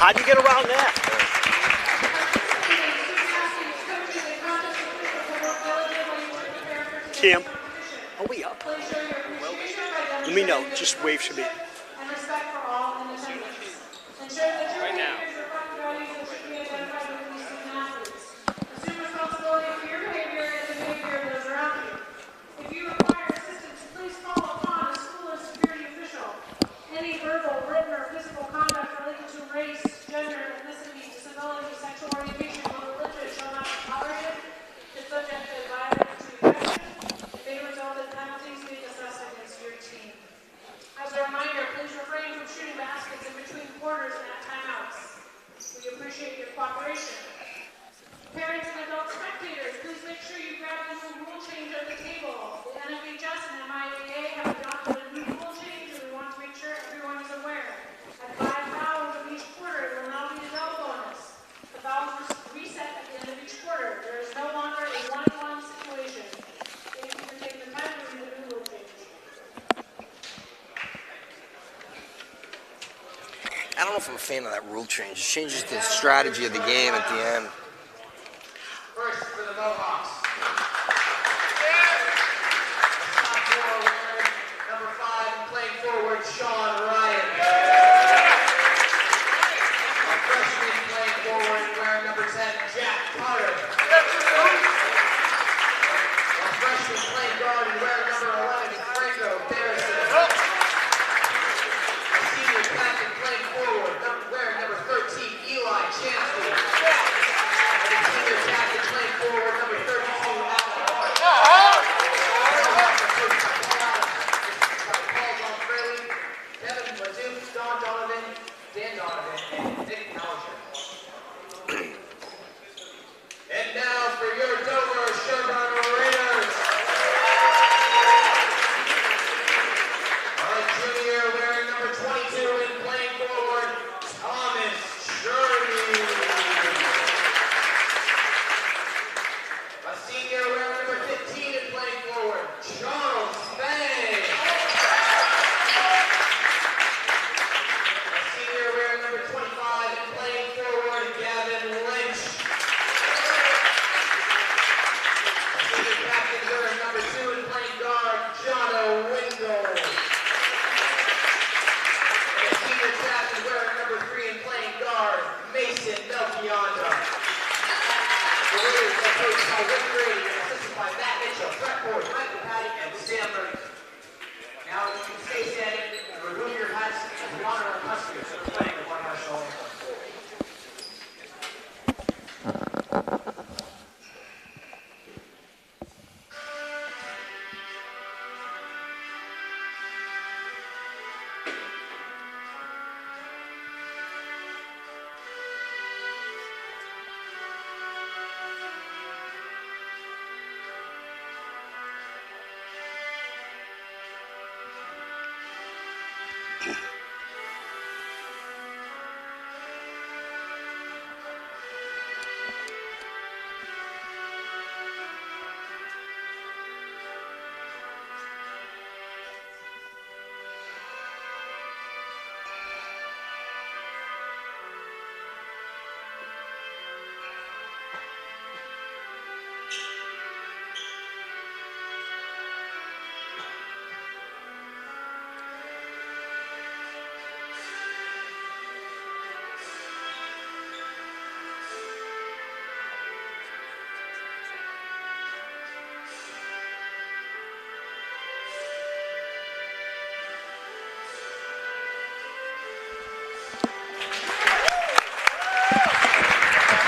How do you get around that? Tim, are we up? Let me know. Just wave to me. Right now. If you require assistance, please call upon a school or security official. Any verbal, written, or physical conduct related to race, gender, ethnicity, disability, sexual orientation, or religion shall not be tolerated. If subject to violence to aggression, it may result in penalties being assessed against your team. As a reminder, please refrain from shooting baskets in between quarters and at timeouts. We appreciate your cooperation. Parents and adult spectators, please make sure you grab the new rule change at the table. The NFHS and MIAA have adopted a new rule change, and we want to make sure everyone is aware. At 5 fouls of each quarter, it will now be a double bonus. The fouls reset at the end of each quarter. There is no longer a 1-on-1 situation. Thank you for taking the time to read the new rule change. I don't know if I'm a fan of that rule change. It changes the strategy of the game at the end. First for the Mohawks. Number 5, playing forward, Sean Ryan. A freshman playing forward, wearing number 10, Jack Carter. A freshman playing guard and wearing number 11, Franco Barrison. A senior captain playing forward, wearing number 13, Eli Chancellor. And a senior captain playing forward, number 32, Alan. Kevin Ledoux, Don Donovan, Dan Donovan, and Nick Halligan. And now for your Dover Chevron Raiders. A junior wearing number 22 and playing forward, Thomas Shirley. A senior wearing number 15 and playing forward, Charles Fang. A senior wearing number 25 and playing forward, Gavin Lynch. A senior captain wearing number 2 and playing guard, Jono Wingo. And a senior captain wearing number 3 and playing guard, Mason Melchionda. The Raiders are coached by Rick Grady and assisted by Matt Mitchell, Brett Ford, Michael Patty, and Sam Murray. Now you can stay standing and remove your hats as we honor our customers who are playing the One National Anthem.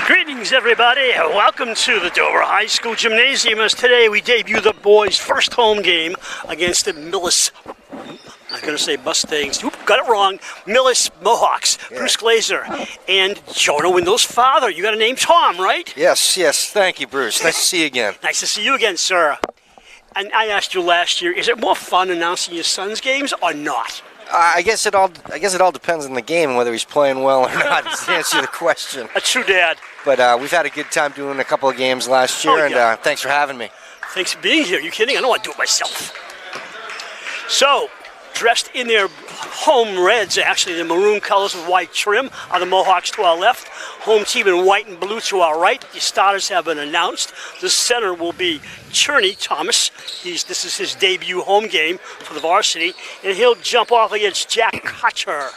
Greetings, everybody. Welcome to the Dover High School Gymnasium. As today we debut the boys' first home game against the Millis. I'm going to say Mustangs. Oop, got it wrong. Millis Mohawks. Yeah. Bruce Glazer and Jonah Window's father. You got a name, Tom, right? Yes. Thank you, Bruce. Nice to see you again. Nice to see you again, sir. And I asked you last year, is it more fun announcing your son's games or not? I guess it all depends on the game and whether he's playing well or not. To answer the question. A true dad. But we've had a good time doing a couple of games last year, and thanks for having me. Thanks for being here. You kidding? I don't want to do it myself. So, dressed in their home reds, actually the maroon colors with white trim, are the Mohawks to our left. Home team in white and blue to our right. The starters have been announced. The center will be Cherney Thomas. This is his debut home game for the varsity, and he'll jump off against Jack Kocher.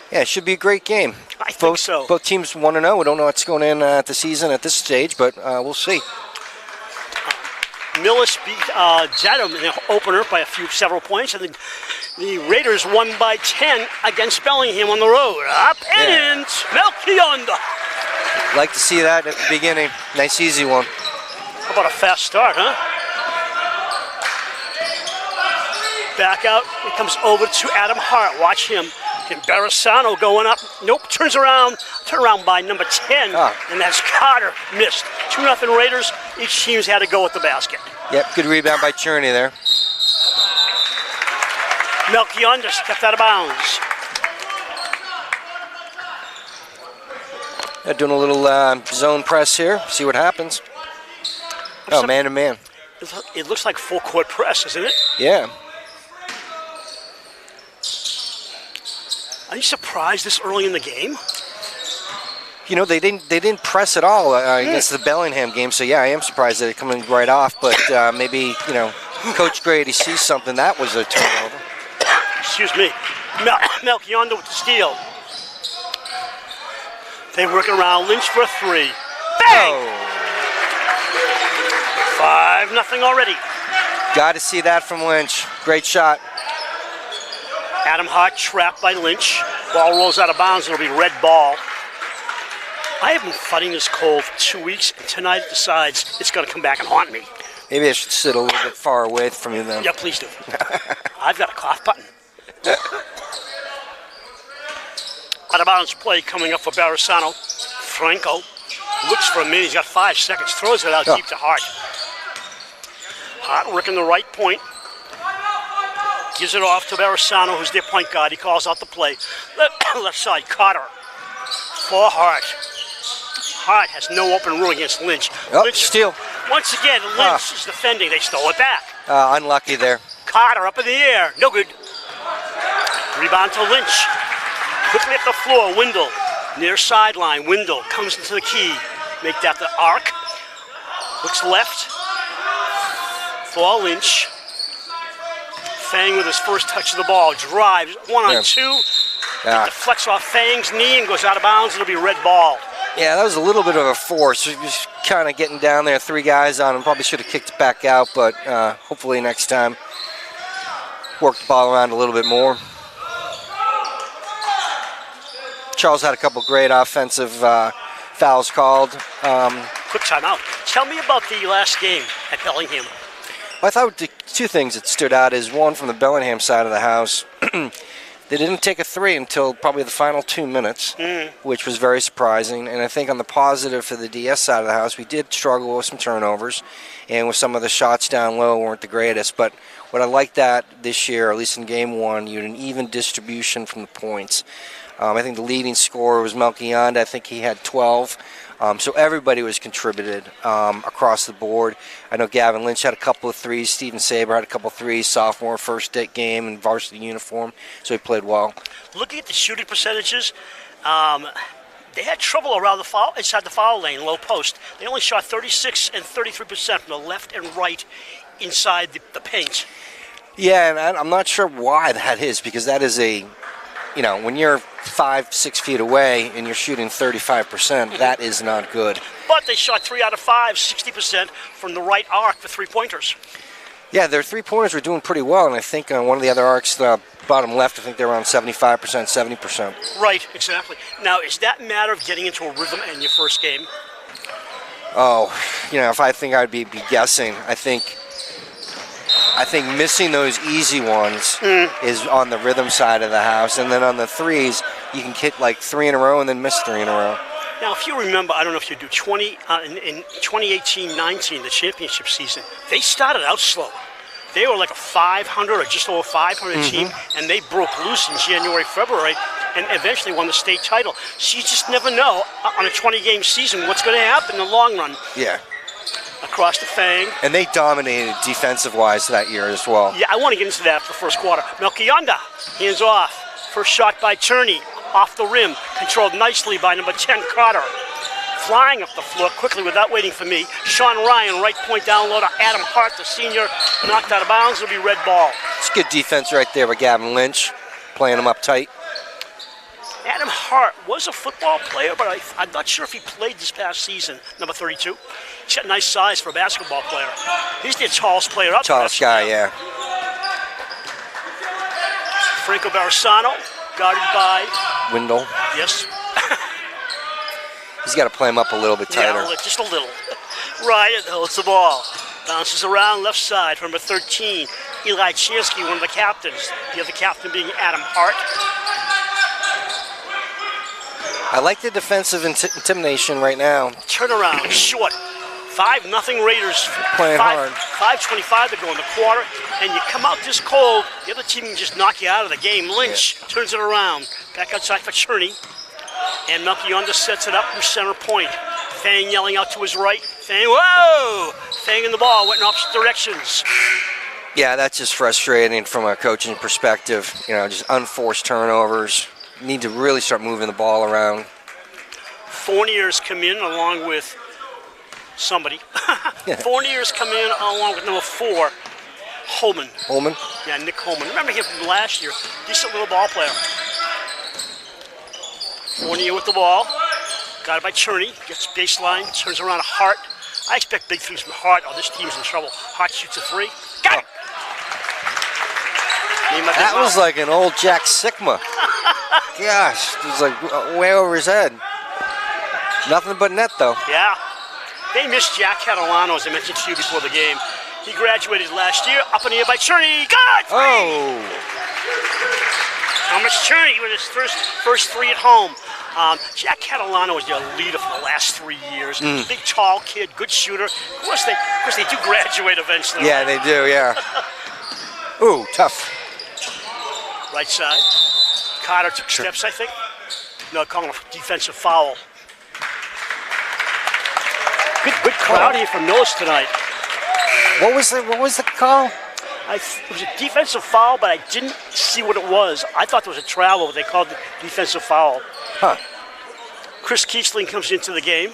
Yeah, it should be a great game. I think so. Both teams 1-0. We don't know what's going in at the season at this stage, but we'll see. Millis beat Dedham in the opener by several points, and the Raiders won by 10 against Bellingham on the road. Up and in, Melchiondo. Like to see that at the beginning. Nice, easy one. How about a fast start, huh? Back out. It comes over to Adam Hart. Watch him. And Barisano going up. Nope, turns around. Turn around by number 10. And that's Carter. Missed. 2-0 Raiders. Each team's had to go with the basket. Yep, good rebound by Cherney there. Melchiondo stepped out of bounds. Doing a little zone press here. See what happens. Oh, man to man. It looks like full court press, isn't it? Yeah. Are you surprised this early in the game? You know, they didn't press at all against the Bellingham game, so yeah, I am surprised that it coming right off, but maybe, you know, Coach Grady sees something. That was a turnover. Excuse me. Melchiondo with the steal. They work around Lynch for a three. Bang! Oh. 5-0 already. Got to see that from Lynch. Great shot. Adam Hart trapped by Lynch. Ball rolls out of bounds. It'll be red ball. I have been fighting this cold for 2 weeks, and tonight it decides it's going to come back and haunt me. Maybe I should sit a little bit far away from you then. Yeah, please do. I've got a cough button. Out of bounds play coming up for Barisano. Franco looks for a minute. He's got 5 seconds. Throws it out deep to Hart. Hart working the right point. Gives it off to Barisano, who's their point guard. He calls out the play. Left side, Carter. For Hart. Hart has no open room against Lynch. Lynch steal. Once again, Lynch is defending. They stole it back. Unlucky there. Carter up in the air. No good. Rebound to Lynch. Quickly up the floor. Windle. Near sideline. Windle comes into the key. Make that the arc. Looks left. For Lynch. Fang with his first touch of the ball. Drives. 1-on-2. Deflects off Fang's knee and goes out of bounds. It'll be red ball. Yeah, that was a little bit of a force. He was kind of getting down there. 3 guys on him. Probably should have kicked it back out, but hopefully next time work the ball around a little bit more. Charles had a couple great offensive fouls called. Quick timeout. Tell me about the last game at Bellingham. Well, I thought the 2 things that stood out is, one, from the Bellingham side of the house, they didn't take a 3 until probably the final 2 minutes, which was very surprising. And I think on the positive for the DS side of the house, we did struggle with some turnovers, and with some of the shots down low weren't the greatest. But what I liked that this year, at least in game 1, you had an even distribution from the points. I think the leading scorer was Melchiondo. I think he had 12. So everybody was contributed across the board. I know Gavin Lynch had a couple of 3s. Steven Saber had a couple of 3s. Sophomore, first game in varsity uniform. So he played well. Looking at the shooting percentages, they had trouble around the foul, inside the foul lane, low post. They only shot 36 and 33% from the left and right inside the paint. Yeah, and I'm not sure why that is, because that is a... You know, when you're 5-6 feet away and you're shooting 35%, that is not good. But they shot 3 out of 5, 60% from the right arc for 3-pointers. Yeah, their 3-pointers were doing pretty well, and I think on one of the other arcs, the bottom left, I think they're around 75%, 70%. Right, exactly. Now, is that matter of getting into a rhythm in your first game? Oh, you know, if I think I'd be guessing, I think missing those easy ones is on the rhythm side of the house, and then on the 3s, you can hit like 3 in a row and then miss 3 in a row. Now, if you remember, I don't know if you do, in 2018-19, the championship season, they started out slow. They were like a 500 or just over 500 team, and they broke loose in January, February, and eventually won the state title. So you just never know on a 20-game season what's going to happen in the long run. Yeah. across the Fang. And they dominated defensive-wise that year as well. Yeah, I want to get into that for the first quarter. Melchionda, hands off. First shot by Cherney, off the rim, controlled nicely by number 10, Carter. Flying up the floor quickly without waiting for me. Sean Ryan, right point down low to Adam Hart, the senior, knocked out of bounds. It'll be red ball. It's good defense right there by Gavin Lynch, playing him up tight. Adam Hart was a football player, but I'm not sure if he played this past season, number 32. He's got nice size for a basketball player. He's the tallest player up there. Tallest guy, yeah. Franco Barisano, guarded by Windle. Yes. He's got to play him up a little bit tighter. Yeah, just a little. Ryan holds the ball. Bounces around left side for number 13, Eli Chansky, one of the captains. The other captain being Adam Hart. I like the defensive intimidation right now. Turnaround, short. 5-0 Raiders. Playing hard. 5:25 to go in the quarter, and you come out this cold, the other team can just knock you out of the game. Lynch turns it around. Back outside for Cherney. And Melchionda sets it up from center point. Fang yelling out to his right. Fang, whoa! Fang in the ball, went in opposite directions. Yeah, that's just frustrating from a coaching perspective. You know, just unforced turnovers. Need to really start moving the ball around. Fourniers come in along with somebody. Fourniers come in along with number 4, Holman. Holman? Yeah, Nick Holman. Remember him from last year. Decent little ball player. Fournier with the ball. Got it by Cherney. Gets baseline. Turns around to Hart. I expect big things from Hart. Oh, this team's in trouble. Hart shoots a 3. Got it! That was like an old Jack Sikma. Gosh, it was like way over his head. Nothing but net, though. Yeah. They missed Jack Catalano, as I mentioned to you before the game. He graduated last year. Up in the air by Cherney. Good! 3! Oh! Thomas Cherney with his first 3 at home. Jack Catalano was their leader for the last 3 years. Big, tall kid, good shooter. Of course, they do graduate eventually. Yeah, they do, yeah. Ooh, tough. Right side. Carter took steps, I think. No, calling a defensive foul. Good crowd here from Millis tonight. What was the call? It was a defensive foul, but I didn't see what it was. I thought there was a travel, but they called it defensive foul. Huh. Chris Kiesling comes into the game.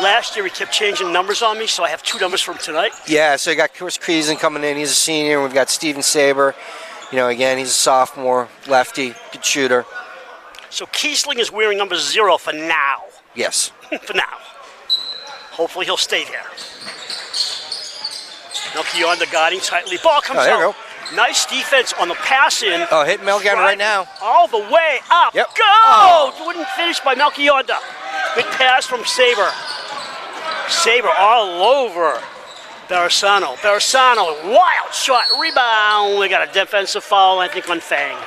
Last year he kept changing numbers on me, so I have 2 numbers from tonight. Yeah, so you got Chris Kiesling coming in. He's a senior. We've got Steven Saber. You know, again, he's a sophomore, lefty, good shooter. So Kiesling is wearing number 0 for now. Yes. For now. Hopefully he'll stay there. Melchionda guarding tightly. Ball comes there out. you go. Nice defense on the pass in. Oh, hit Melchionda right now. All the way up. Yep. Go! Oh. Wouldn't finish by Melchionda. Good pass from Saber. Saber all over Barisano. Barisano, wild shot, rebound. We got a defensive foul, I think, on Fang.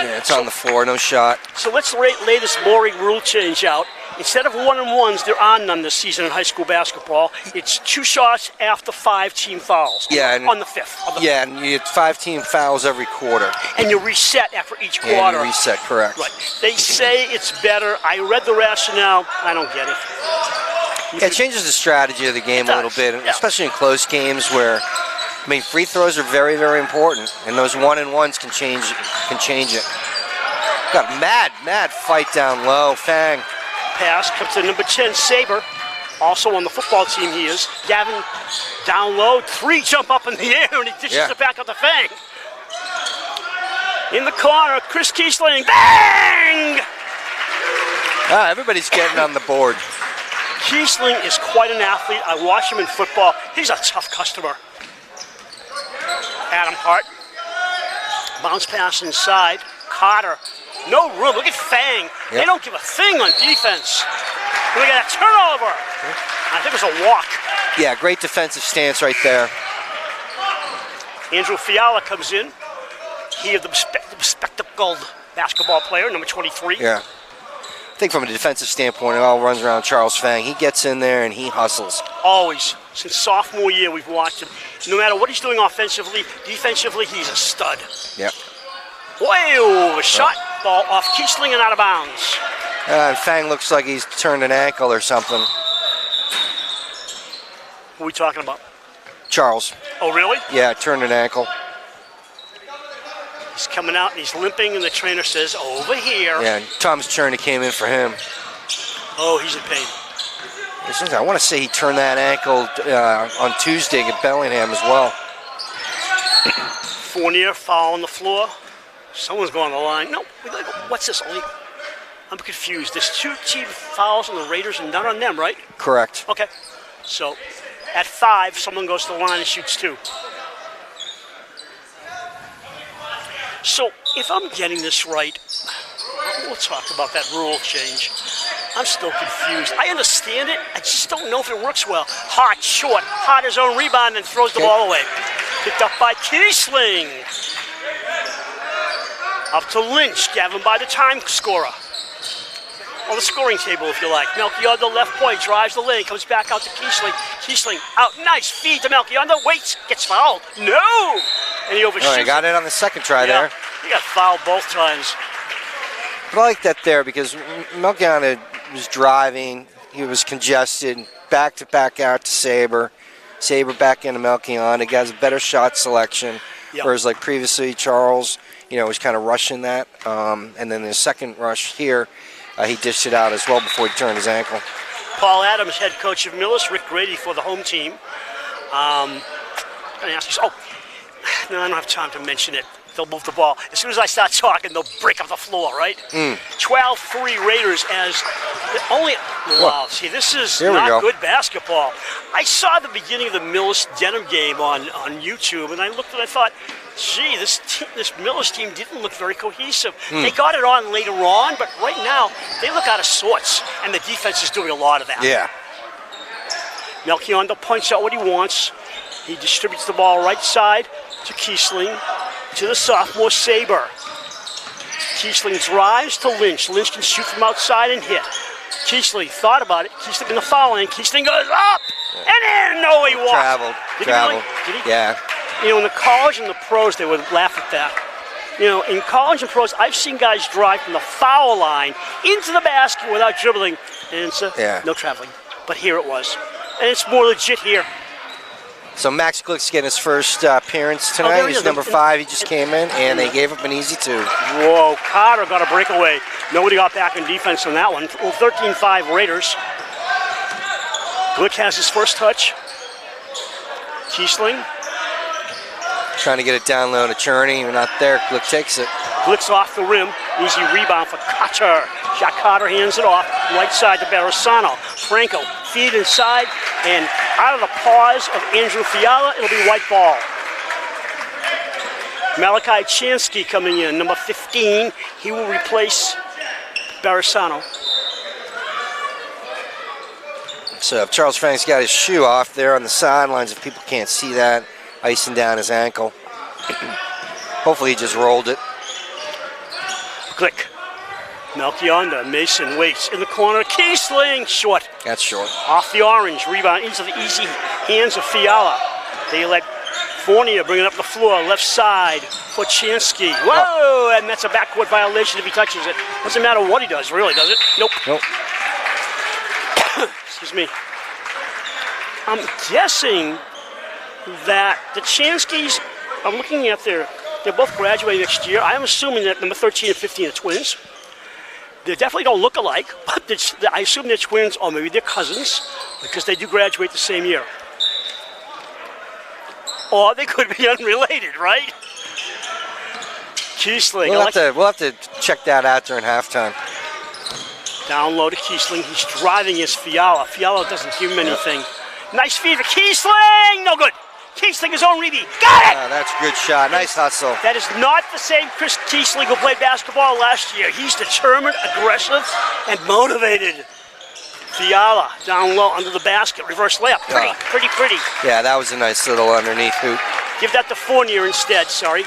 Yeah, it's on the floor, no shot. So let's lay this boring rule change out. Instead of 1-and-1s, there are none this season in high school basketball. It's 2 shots after 5 team fouls. Yeah, on the 5th. Yeah, and you get 5 team fouls every quarter. And you reset after each quarter. And you reset, correct. Right. They say it's better. I read the rationale. I don't get it. Yeah, it changes the strategy of the game a little bit, especially in close games where, I mean, free throws are very, very important, and those 1-and-1s can change it. Got mad fight down low. Fang. Pass comes to number 10, Saber. Also on the football team he is. Gavin down low, 3 jump up in the air, and he dishes it back up to Fang. In the corner, Chris Kiesling, bang! Everybody's getting on the board. Kiesling is quite an athlete. I watch him in football. He's a tough customer. Adam Hart. Bounce pass inside. Carter. No room. Look at Fang. Yep. They don't give a thing on defense. We got a turnover. I think it was a walk. Yeah, great defensive stance right there. Andrew Fiala comes in. He is the spectacled basketball player, number 23. Yeah. I think from a defensive standpoint, it all runs around Charles Fang. He gets in there and he hustles. Always. Since sophomore year, we've watched him. No matter what he's doing offensively, defensively, he's a stud. Yep. Whoa, a shot. Ball off Kiesling and out of bounds. And Fang looks like he's turned an ankle or something. Who are we talking about? Charles. Oh, really? Yeah, turned an ankle. He's coming out and he's limping, and the trainer says, over here. Yeah, and Thomas Cherney came in for him. Oh, he's in pain. I want to say he turned that ankle on Tuesday at Bellingham as well. Fournier foul on the floor. Someone's going on the line. No, what's this? I'm confused. There's 2 team fouls on the Raiders and none on them, right? Correct. Okay. So at 5, someone goes to the line and shoots 2. So if I'm getting this right, we'll talk about that rule change. I'm still confused. I understand it. I just don't know if it works well. Hart, short. Hart his own rebound and throws the ball away. Picked up by Kiesling. Up to Lynch, gathered by the time scorer. On the scoring table, if you like. Melchiondo left point, drives the lane, comes back out to Kiesling. Kiesling out, nice feed to Melchiondo, waits, gets fouled. No! And he overshoots. He got it on the second try there. He got fouled both times. But I like that there because Melchiondo was driving, he was congested, back to back out to Saber. Saber back into Melchiondo, he has a better shot selection. Yep. Whereas like previously, Charles, was kind of rushing that. And then the second rush here, he dished it out as well before he turned his ankle. Paul Adams, head coach of Millis, Rick Grady for the home team. I'm going to ask you, no, I don't have time to mention it. They'll move the ball. As soon as I start talking, they'll break up the floor, right? 12-3 Raiders as the only... Wow, see, this is not good basketball. I saw the beginning of the Millis Denham game on YouTube, and I looked and I thought, gee, this Millis team didn't look very cohesive. They got it on later on, but right now, they look out of sorts, and the defense is doing a lot of that. Yeah. Melchiondo points out what he wants. He distributes the ball right side to Kiesling, to the sophomore Saber. Kiesling drives to Lynch. Lynch can shoot from outside and hit. Kiesling thought about it. Kiesling in the foul lane. Kiesling goes up and in. No, he walked. Traveled. Did he really? Did he? Yeah. In the college and the pros, they would laugh at that. In college and pros, I've seen guys drive from the foul line into the basket without dribbling, and it's no traveling. But here it was. And it's more legit here. So Max Glick's getting his first appearance tonight. He's number 5. He just came in, and they gave up an easy 2. Whoa, Carter got a breakaway. Nobody got back in defense on that one. 13-5 Raiders. Glick has his first touch. Kiesling. Trying to get it down low to Cherney. We're not there. Glick takes it. Glick's off the rim. Easy rebound for Carter. Jack Carter hands it off. Right side to Barisano. Franco, feed inside, and out of the paws of Andrew Fiala, it'll be white ball. Malachi Chansky coming in, number 15. He will replace Barisano. So Charles Frank's got his shoe off there on the sidelines. If people can't see that, icing down his ankle. Hopefully he just rolled it. Glick. Melchiondo, Mason waits in the corner. Kiesling, short. That's short. Off the orange, rebound into the easy hands of Fiala. They let Fournier bring it up the floor, left side for Chansky. Whoa, and that's a backcourt violation if he touches it. Doesn't matter what he does, really, does it? Nope. Excuse me. I'm guessing that the Chanskys, I'm looking at they're both graduating next year. I'm assuming that number 13 and 15 are twins. They definitely don't look alike, but I assume they're twins or maybe they're cousins because they do graduate the same year. Or they could be unrelated, right? Kiesling. We'll have to check that out during halftime. Down low to Kiesling. He's driving his Fiala. Fiala doesn't give him anything. Nice feed for Kiesling. No good. Kiesling his own rebound. Got it! That's a good shot. Nice hustle. That is not the same Chris Kiesling who played basketball last year. He's determined, aggressive, and motivated. Fiala down low under the basket. Reverse layup. Pretty. Yeah, that was a nice little underneath hoop. Give that to Fournier instead, sorry.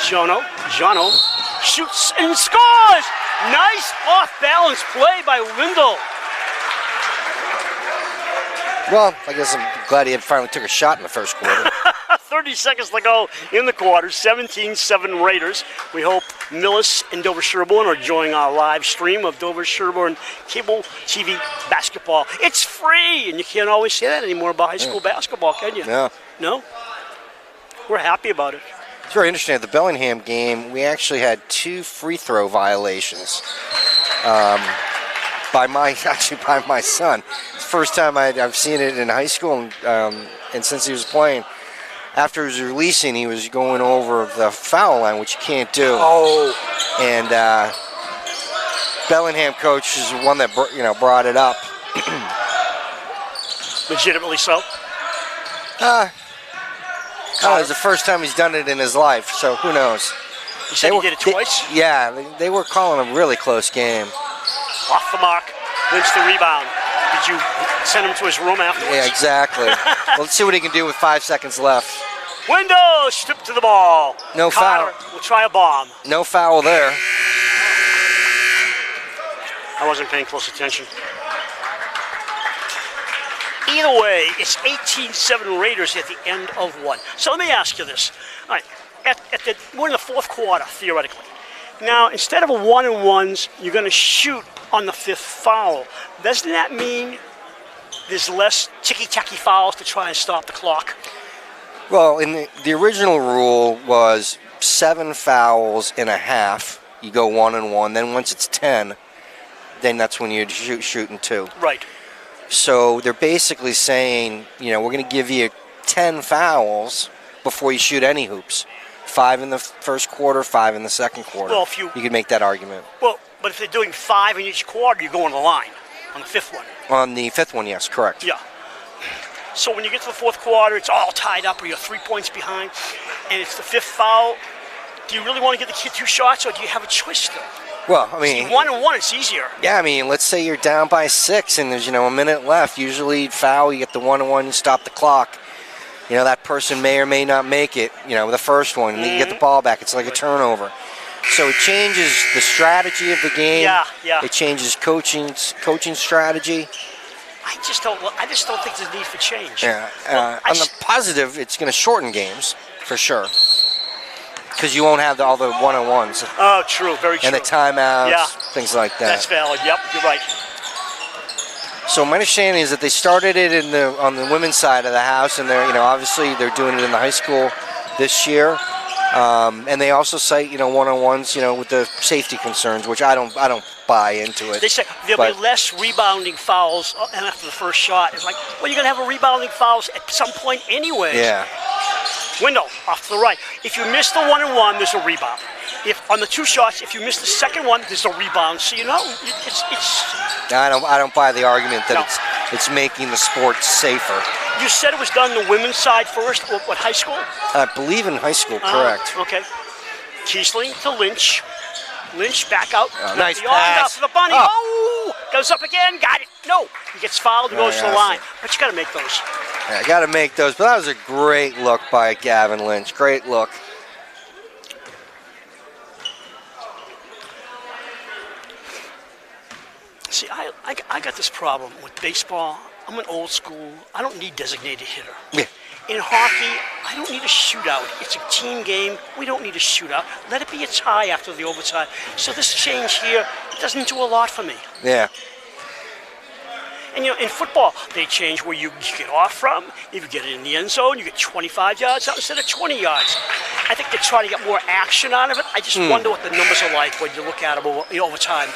Jono shoots and scores! Nice off-balance play by Wendell. Well, I guess I'm glad he finally took a shot in the first quarter. 30 seconds to go in the quarter. 17-7 Raiders. We hope Millis and Dover Sherborne are enjoying our live stream of Dover Sherborne cable TV basketball. It's free, and you can't always say that anymore about high school basketball, can you? No. No? We're happy about it. It's very interesting. At the Bellingham game, we actually had 2 free throw violations by my son. It's the first time I've seen it in high school, and since he was playing. After he was releasing, he was going over the foul line, which you can't do. Oh. And Bellingham coach is the one that brought it up. Legitimately so? It was the first time he's done it in his life, so who knows? You said he did it twice? They were calling a really close game. Off the mark. Lynch the rebound. Did you send him to his room afterwards? Yeah, exactly. Well, let's see what he can do with 5 seconds left. Window, strip to the ball. No Carter foul. will try a bomb. No foul there. I wasn't paying close attention. Either way, it's 18-7 Raiders at the end of one. So let me ask you this. All right, we're in the fourth quarter, theoretically. Now, instead of a 1-and-1s, you're going to shoot on the 5th foul. Doesn't that mean there's less ticky-tacky fouls to try and stop the clock? Well, in the original rule was 7 fouls and a half. You go 1-and-1. Then once it's 10, then that's when you'd shooting 2. Right. So they're basically saying, we're going to give you 10 fouls before you shoot any hoops. 5 in the first quarter, 5 in the second quarter. Well, if you could make that argument. Well, but if they're doing 5 in each quarter, you go on the line on the 5th one. On the 5th one, yes, correct. Yeah. So when you get to the 4th quarter, it's all tied up, or you're 3 points behind, and it's the 5th foul. Do you really want to give the kid 2 shots, or do you have a choice still? Well, I mean, 1-and-1, it's easier. Yeah, I mean, let's say you're down by 6 and there's a minute left. Usually, foul, you get the 1-and-1, you stop the clock. That person may or may not make it. The first one, and then you get the ball back. It's like a turnover. So it changes the strategy of the game. Yeah. It changes coaching strategy. I just don't think there's a need for change. Yeah. On the positive, it's going to shorten games for sure. Because you won't have all the 1-on-1s. Oh, true, very true. And the timeouts, things like that. That's valid. Yep, you're right. So my understanding is that they started it on the women's side of the house, and they're obviously they're doing it in the high school this year, and they also cite 1-on-1s with the safety concerns, which I don't buy into it. They say there'll be less rebounding fouls after the first shot. It's like, well, you're gonna have a rebounding fouls at some point anyway. Yeah. Window off to the right. If you miss the 1-and-1, there's a rebound. If on the 2 shots, if you miss the second one, there's a rebound. So it's. I don't buy the argument that it's making the sport safer. You said it was done on the women's side first. What high school? I believe in high school, correct. Okay. Kiesling to Lynch. Lynch back out. Nice the arm out pass. for the bunny. Oh, goes up again. Got it. No, he gets fouled and goes to the line. But you got to make those. Yeah, got to make those. But that was a great look by Gavin Lynch. Great look. See, I got this problem with baseball. I'm an old school. I don't need designated hitter. Yeah. In hockey, I don't need a shootout. It's a team game. We don't need a shootout. Let it be a tie after the overtime. So this change here, it doesn't do a lot for me. Yeah. And in football, they change where you get off from. If you get it in the end zone, you get 25 yards out instead of 20 yards. I think they try to get more action out of it. I just wonder what the numbers are like when you look at them over time.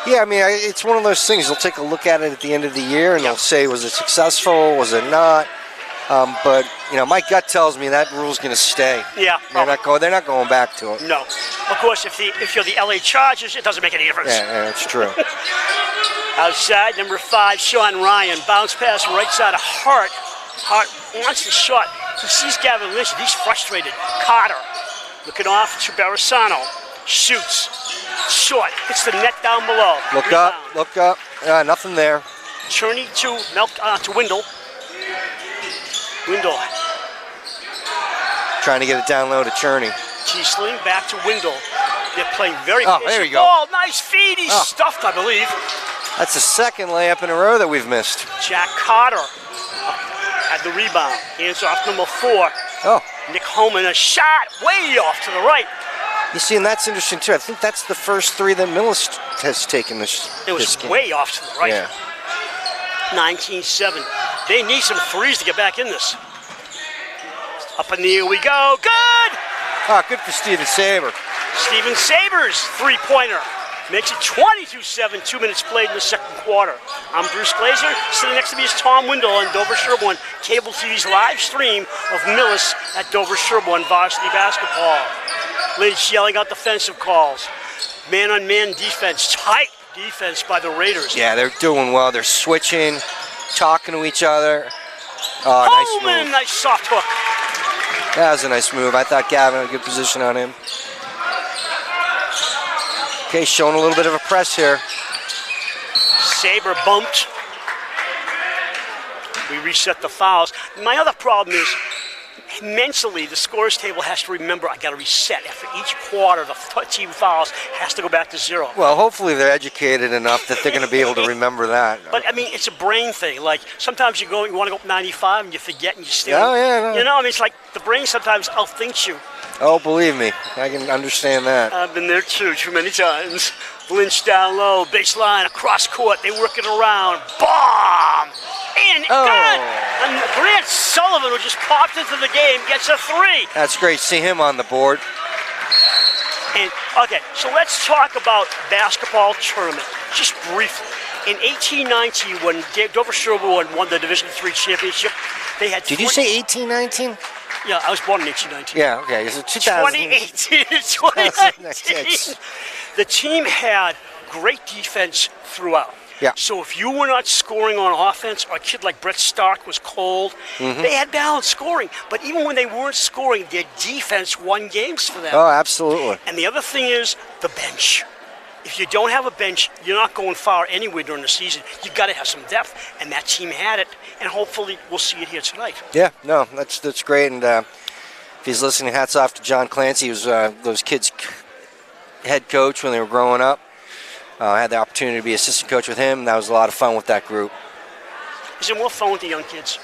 Yeah, I mean, it's one of those things. They'll take a look at it at the end of the year, and they'll say, was it successful? Was it not? But my gut tells me that rule's going to stay. Yeah, they're not going back to it. No, of course, if you're the LA Chargers, it doesn't make any difference. Yeah, that's true. Outside, number 5, Sean Ryan, bounce pass right side of Hart. Hart wants the shot. He sees Gavin Lynch, and he's frustrated. Carter looking off to Barisano, shoots, short, hits the net down below. Look up. Nothing there. Cherney to Windle. Windle. Trying to get it down low to Cherney. Kiesling back to Windle. They're playing very there you go. ball. Nice feed. He's stuffed, I believe. That's the second layup in a row that we've missed. Jack Carter had the rebound. Hands off number 4. Oh, Nick Holman, a shot way off to the right. You see, and that's interesting too. I think that's the first three that Millis has taken this. It was this game. way off to the right. Yeah. 19-7. They need some threes to get back in this. Up in the air we go. Good! Ah, good for Steven Saber. Steven Sabers, three-pointer. Makes it 22-7, 2 minutes played in the second quarter. I'm Bruce Glazer. Sitting next to me is Tom Windle on Dover Sherborne Cable TV's live stream of Millis at Dover Sherborne varsity basketball. Lynch yelling out defensive calls. Man-on-man defense. Tight defense by the Raiders. Yeah, they're doing well. They're switching, talking to each other. Oh, nice move. Nice soft hook. That was a nice move. I thought Gavin had a good position on him. Okay, showing a little bit of a press here. Saber bumped. We reset the fouls. My other problem is, mentally, the scores table has to remember I got to reset. After each quarter, the team fouls has to go back to 0. Well, hopefully they're educated enough that they're going to be able to remember that. But I mean, it's a brain thing. Like sometimes you want to go up 95 and you forget and you still. Oh yeah. No. You know, I mean, it's like the brain sometimes outthinks you. Oh, believe me, I can understand that. I've been there too many times. Lynch down low, baseline, across court. They work it around. Bomb! And good! And Grant Sullivan, who just popped into the game, gets a 3. That's great. See him on the board. And okay, so let's talk about basketball tournament just briefly. In 1819, when Dover Sherborne won the Division III championship, they had. Did you say 1819? Yeah, I was born in 1819. Yeah. Okay. So 2018 and 2019. The team had great defense throughout. Yeah. So if you were not scoring on offense, or a kid like Brett Stark was cold, they had balanced scoring. But even when they weren't scoring, their defense won games for them. Oh, absolutely. And the other thing is the bench. If you don't have a bench, you're not going far anywhere during the season. You've got to have some depth, and that team had it. And hopefully we'll see it here tonight. Yeah, no, that's great. And if he's listening, hats off to John Clancy. He was those kids' head coach when they were growing up. I had the opportunity to be assistant coach with him, and that was a lot of fun with that group. Is it more fun with the young kids?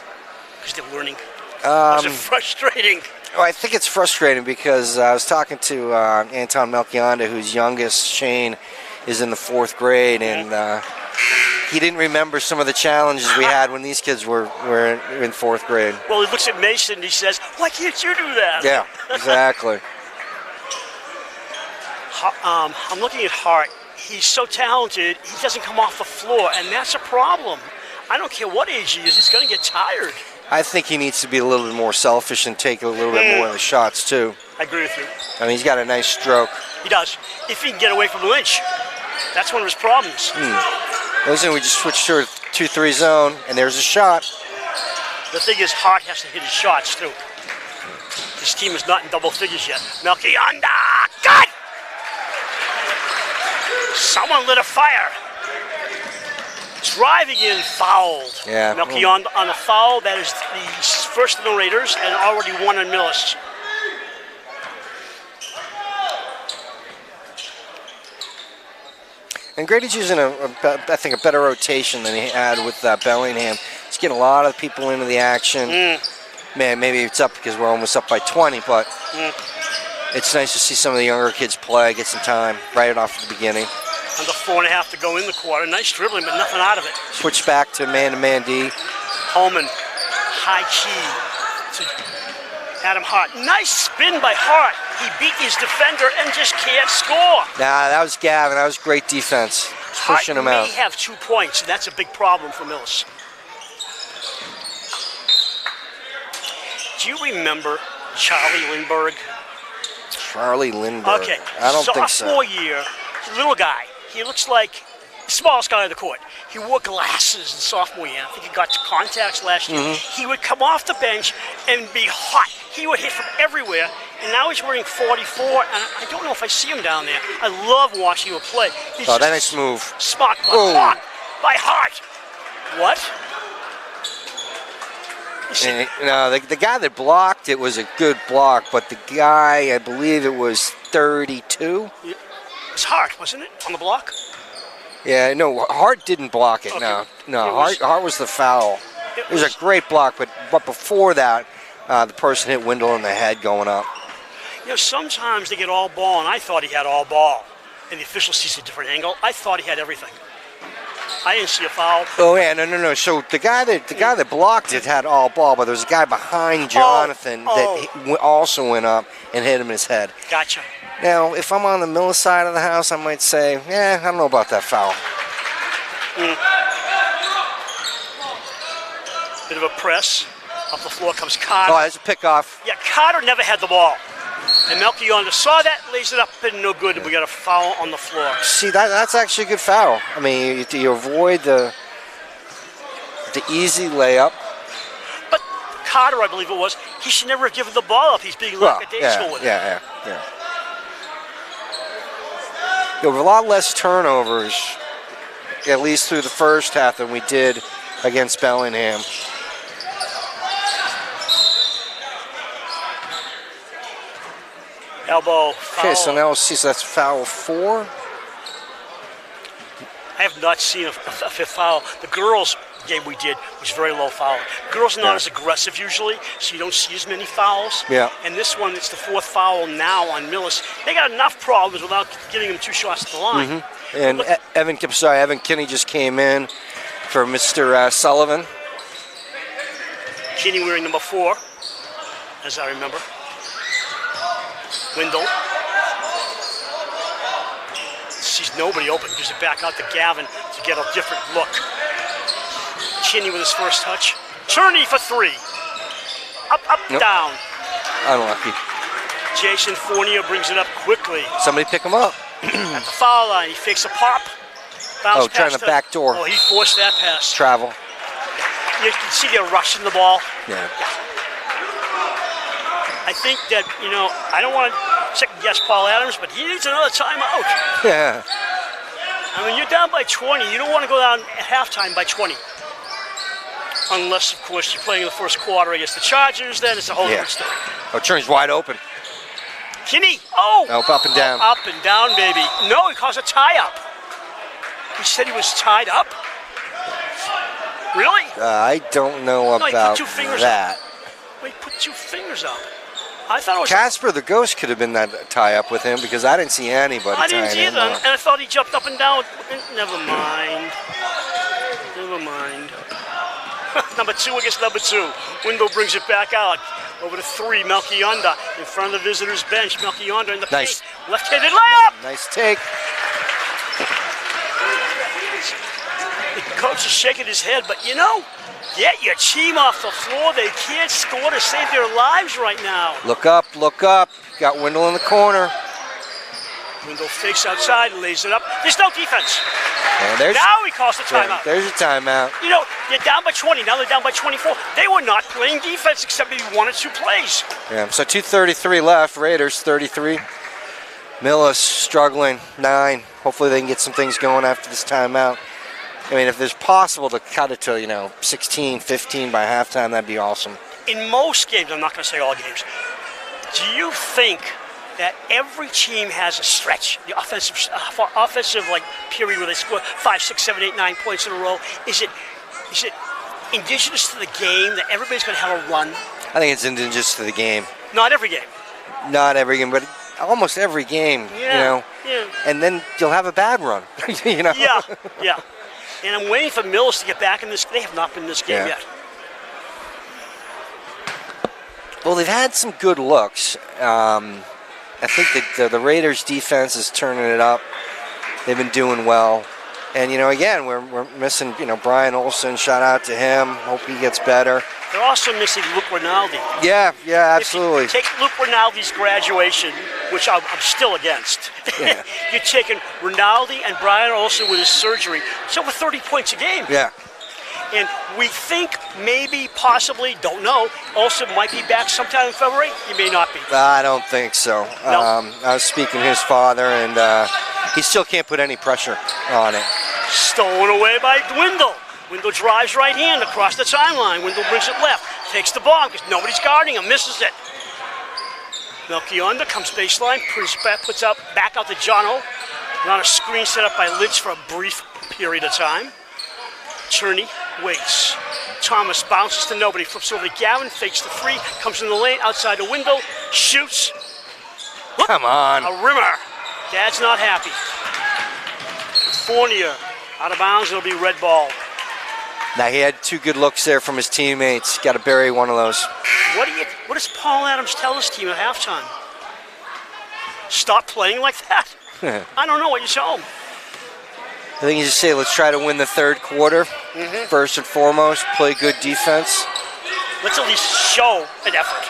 Because they're learning. Is it frustrating? Well, I think it's frustrating because I was talking to Anton Melchionda, whose youngest, Shane, is in the 4th grade, and he didn't remember some of the challenges we had when these kids were in 4th grade. Well, he looks at Mason and he says, "Why can't you do that?" Yeah, exactly. I'm looking at Hart. He's so talented, he doesn't come off the floor, and that's a problem. I don't care what age he is, he's going to get tired. I think he needs to be a little bit more selfish and take a little bit more of the shots, too. I agree with you. I mean, he's got a nice stroke. He does. If he can get away from Lynch, that's one of his problems. Listen, we just switched to a 2-3 zone, and there's a shot. The thing is, Hart has to hit his shots, too. His team is not in double figures yet. Melchionda! Good! Someone lit a fire. Driving in, fouled. Yeah. Melchionda on a foul. That is the first of the Raiders and already one on Millis. And Grady's using, I think, a better rotation than he had with Bellingham. He's getting a lot of people into the action. Man, maybe it's up because we're almost up by 20, but it's nice to see some of the younger kids play, get some time right off at the beginning. Under 4.5 to go in the quarter. Nice dribbling, but nothing out of it. Switch back to man-to-man D. Holman, high key to Adam Hart. Nice spin by Hart. He beat his defender and just can't score. Nah, that was Gavin. That was great defense. Pushing him out. Hart may have 2 points, and that's a big problem for Millis. Do you remember Charlie Lindbergh? Charlie Lindbergh. Okay. I don't think so. Sophomore year, little guy. He looks like the smallest guy on the court. He wore glasses in sophomore year. I think he got contacts last year. He would come off the bench and be hot. He would hit from everywhere. And now he's wearing 44, and I don't know if I see him down there. I love watching him play. He's Oh, that nice move. Smart block by Hart. What? And, no, the guy that blocked it was a good block, but the guy, I believe it was 32. It was Hart, wasn't it, on the block? Yeah, no, Hart didn't block it. Okay. No, Hart was the foul. It was a great block, but before that, the person hit Wendell in the head going up. You know, sometimes they get all ball, and I thought he had all ball. And the official sees a different angle. I thought he had everything. I didn't see a foul. Oh yeah, no. So the guy that blocked it had all ball, but there was a guy behind Jonathan that also went up and hit him in his head. Gotcha. Now, if I'm on the Millis side of the house, I might say, I don't know about that foul. Bit of a press. Up the floor comes Carter. Oh, that's a pickoff. Yeah, Carter never had the ball. And Melchiondo saw that, lays it up, and no good, and we got a foul on the floor. See, that's actually a good foul. I mean, you avoid the easy layup. But Carter, I believe it was, he should never have given the ball up. He's being lackadaisical with it. Yeah. There were a lot less turnovers, at least through the first half, than we did against Bellingham. Elbow, foul. Okay, so now let's see. So that's foul 4. I have not seen a fifth foul. The girls' game we did was very low foul. Girls are not as aggressive usually, so you don't see as many fouls. Yeah. And this one, it's the 4th foul now on Millis. They got enough problems without giving them 2 shots at the line. And Evan Kinney just came in for Mr. Sullivan. Kinney wearing number 4, as I remember. Wendell sees nobody open, gives it back out to Gavin to get a different look. Kinney with his first touch. Turney for 3. Up, down. Unlucky. Jason Fournier brings it up quickly. Somebody pick him up. At the foul line, he fakes a pop. Bounce trying to back door. Oh, he forced that pass. Travel. You can see they're rushing the ball. Yeah. I think that, I don't want to second guess Paul Adams, but he needs another timeout. Yeah. I mean, you're down by 20. You don't want to go down at halftime by 20. Unless, of course, you're playing the first quarter against the Chargers, then it's a whole different story. Oh, Turney's wide open. Kinney, up and down. Up and down, baby. No, he caused a tie-up. He said he was tied up. Really? I don't know about he put 2 fingers that. up. Well, he put 2 fingers up. I thought it was Casper the Ghost could have been that tie-up with him because I didn't see anybody I didn't tying see him either, up. and I thought he jumped up and down. Never mind. Number 2 against number 2. Wendell brings it back out. Over to 3, Melchiondo in front of the visitor's bench. Melchiondo in the Nice. paint. Left-handed layup. Nice take. The coach is shaking his head, but get your team off the floor. They can't score to save their lives right now. Look up. Got Wendell in the corner. Wendell fakes outside, lays it up. There's no defense. And Now he calls the timeout. There's your timeout. You're down by 20. Now they're down by 24. They were not playing defense except maybe 1 or 2 plays. Yeah, so 2:33 left. Raiders 33. Millis struggling, 9. Hopefully they can get some things going after this timeout. I mean, if it's possible to cut it to, 16, 15 by halftime, that'd be awesome. In most games, I'm not going to say all games, do you think that every team has a stretch, the offensive period where they score 5, 6, 7, 8, 9 points in a row? Is it indigenous to the game that everybody's going to have a run? I think it's indigenous to the game. Not every game. Not every game, but almost every game, Yeah. And then you'll have a bad run, Yeah. And I'm waiting for Millis to get back in this. They have not been in this game yet. Well, they've had some good looks. I think that the Raiders' defense is turning it up. They've been doing well. And, again, we're missing, Brian Olsen. Shout out to him. Hope he gets better. They're also missing Luke Rinaldi. Yeah, absolutely. If you take Luke Rinaldi's graduation, which I'm still against. Yeah. You're taking Rinaldi and Brian Olsen with his surgery. It's over 30 points a game. Yeah. And we think, maybe, possibly, don't know, Olsen might be back sometime in February. He may not be. I don't think so. No. I was speaking to his father, and he still can't put any pressure on it. Stolen away by Wendell. Wendell drives right hand across the timeline. Wendell brings it left. Takes the bomb because nobody's guarding him. Misses it. Melchiondo comes baseline. Puts out back out to Jono. On a screen set up by Lynch for a brief period of time. Cherney waits. Thomas bounces to nobody, flips over to Gavin, fakes the free, comes in the lane, outside the window, shoots. Whoop, Come on. a rimmer. Dad's not happy. Fournier out of bounds, it'll be red ball. Now, he had 2 good looks there from his teammates. Got to bury one of those. What does Paul Adams tell his team at halftime? Stop playing like that? I don't know what you tell them. I think you just say, let's try to win the 3rd quarter. First and foremost, play good defense. Let's at least show an effort.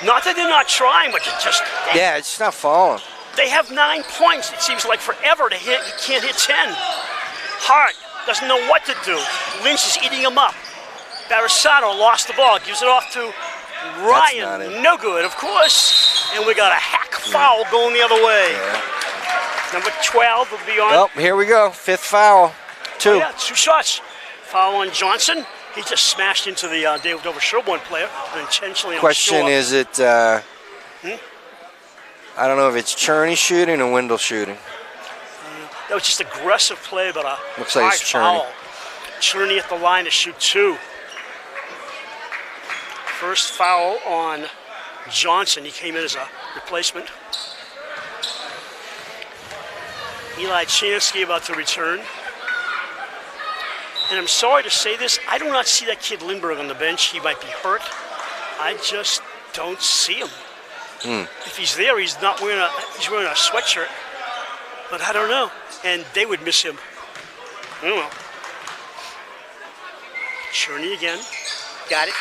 Not that they're not trying, but just... Yeah, it's just not falling. They have 9 points. It seems like forever to hit. You can't hit 10. Hart doesn't know what to do. Lynch is eating him up. Barisano lost the ball. Gives it off to Ryan. No good, of course. And we got a hack foul going the other way. Yeah. Number 12 will be on. Oh, here we go. 5th foul. 2. Oh, yeah, 2 shots. Foul on Johnson. He just smashed into the David Dover Sherborne player unintentionally. Question is it, I don't know if it's Cherney shooting or Wendell shooting. That was just aggressive play, but a Looks like it's high foul. Cherney at the line to shoot 2. First foul on Johnson. He came in as a replacement. Eli Chansky about to return. And I'm sorry to say this, I do not see that kid Lindbergh on the bench. He might be hurt. I just don't see him. If he's there, he's wearing a sweatshirt. But I don't know. And they would miss him. I don't know. Cherney again. Got it.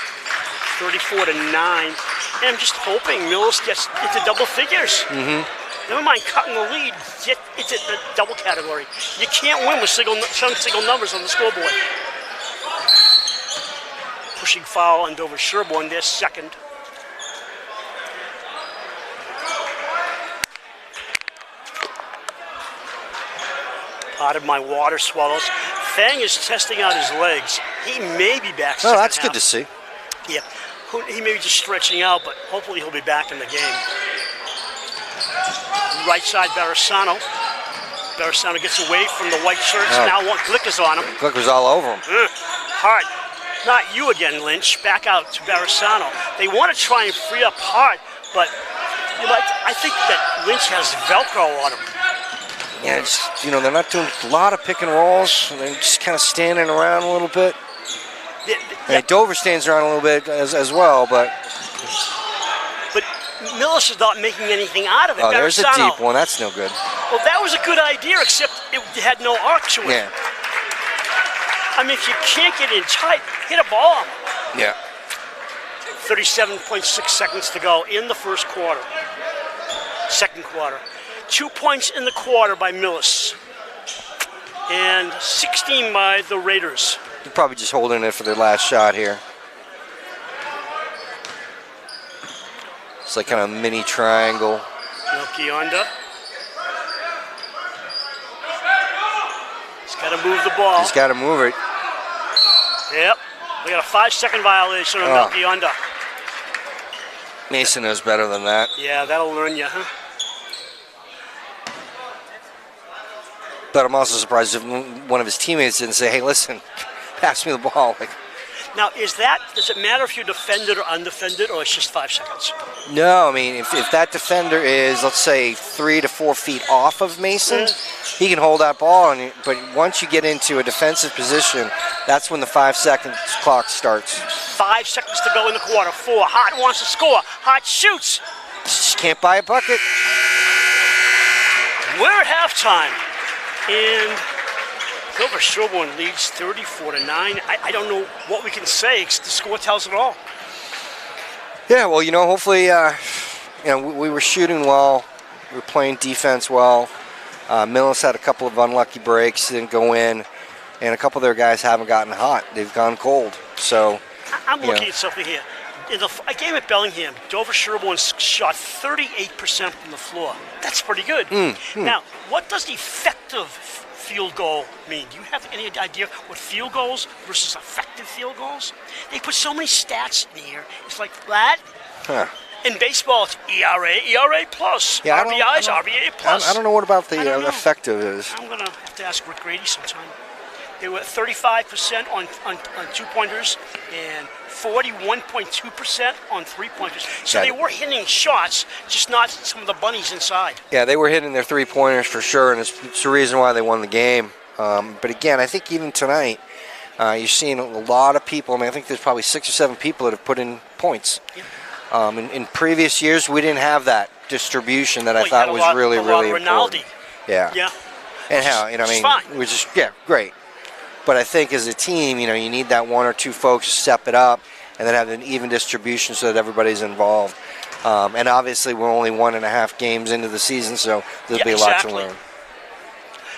34-9. And I'm just hoping Millis gets into double figures. Never mind cutting the lead. Get into the double category. You can't win with single numbers on the scoreboard. Pushing foul on Dover Sherborne, their second. Part of my water swallows. Fang is testing out his legs. He may be back. Oh, that's good to see. Yeah, he may be just stretching out, but hopefully he'll be back in the game. Right side, Barisano. Barisano gets away from the white shirts. Now Glicker's on him. Glicker's all over him. Hart. Not you again, Lynch. Back out to Barisano. They want to try and free up Hart, but I think that Lynch has Velcro on him. Yeah, it's, they're not doing a lot of pick and rolls. They're just kind of standing around a little bit. Yeah. Dover stands around a little bit as well, but Millis is not making anything out of it. Oh, there's a Barisano. deep one. That's no good. Well, that was a good idea, except it had no arc to it. Yeah. I mean, if you can't get in tight, hit a ball. Yeah. 37.6 seconds to go in the first quarter. Second quarter. 2 points in the quarter by Millis. And 16 by the Raiders. They're probably just holding it for their last shot here. It's like kind of a mini triangle. Melchionda. He's got to move the ball. He's got to move it. Yep. We got a 5-second violation on Melchionda. Mason knows better than that. Yeah, that'll learn you, huh? But I'm also surprised if one of his teammates didn't say, hey, listen, pass me the ball. Now, does it matter if you're defended or undefended, or it's just 5 seconds? No, I mean, if that defender is, let's say, 3 to 4 feet off of Mason, he can hold that ball. But once you get into a defensive position, that's when the 5-second clock starts. 5 seconds to go in the quarter. 4. Hart wants to score. Hart shoots. Just can't buy a bucket. We're at halftime. And Dover Sherborne leads 34-9. I don't know what we can say. The score tells it all. Yeah, well, hopefully, we were shooting well. We were playing defense well. Millis had a couple of unlucky breaks, didn't go in. And a couple of their guys haven't gotten hot. They've gone cold. So I'm looking at something here. In a game at Bellingham, Dover Sherborne shot 38% from the floor. That's pretty good. Now, what does effective field goal mean? Do you have any idea what field goals versus effective field goals? They put so many stats in here. It's like that. In baseball, it's ERA plus. Yeah, RBIs, RBA plus. I don't know what about the effective is. I'm going to have to ask Rick Grady sometime. They were 35% on two-pointers and 41.2% on three-pointers. So Yeah. they were hitting shots, just not some of the bunnies inside. Yeah, they were hitting their three-pointers for sure, and it's the reason why they won the game. But again, I think even tonight, you're seeing a lot of people. I mean, I think there's probably 6 or 7 people that have put in points. Yeah. In previous years, we didn't have that distribution that I Well, you thought had was a lot really of important. Rinaldi. Yeah. Yeah. And how, Which is I mean, fine. which is, yeah, great. But I think as a team, you need that 1 or 2 folks to step it up and then have an even distribution so that everybody's involved. And obviously, we're only 1.5 games into the season, so there'll be a lot to learn.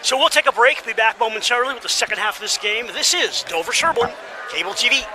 So we'll take a break, be back momentarily with the second half of this game. This is Dover Sherborne, Cable TV.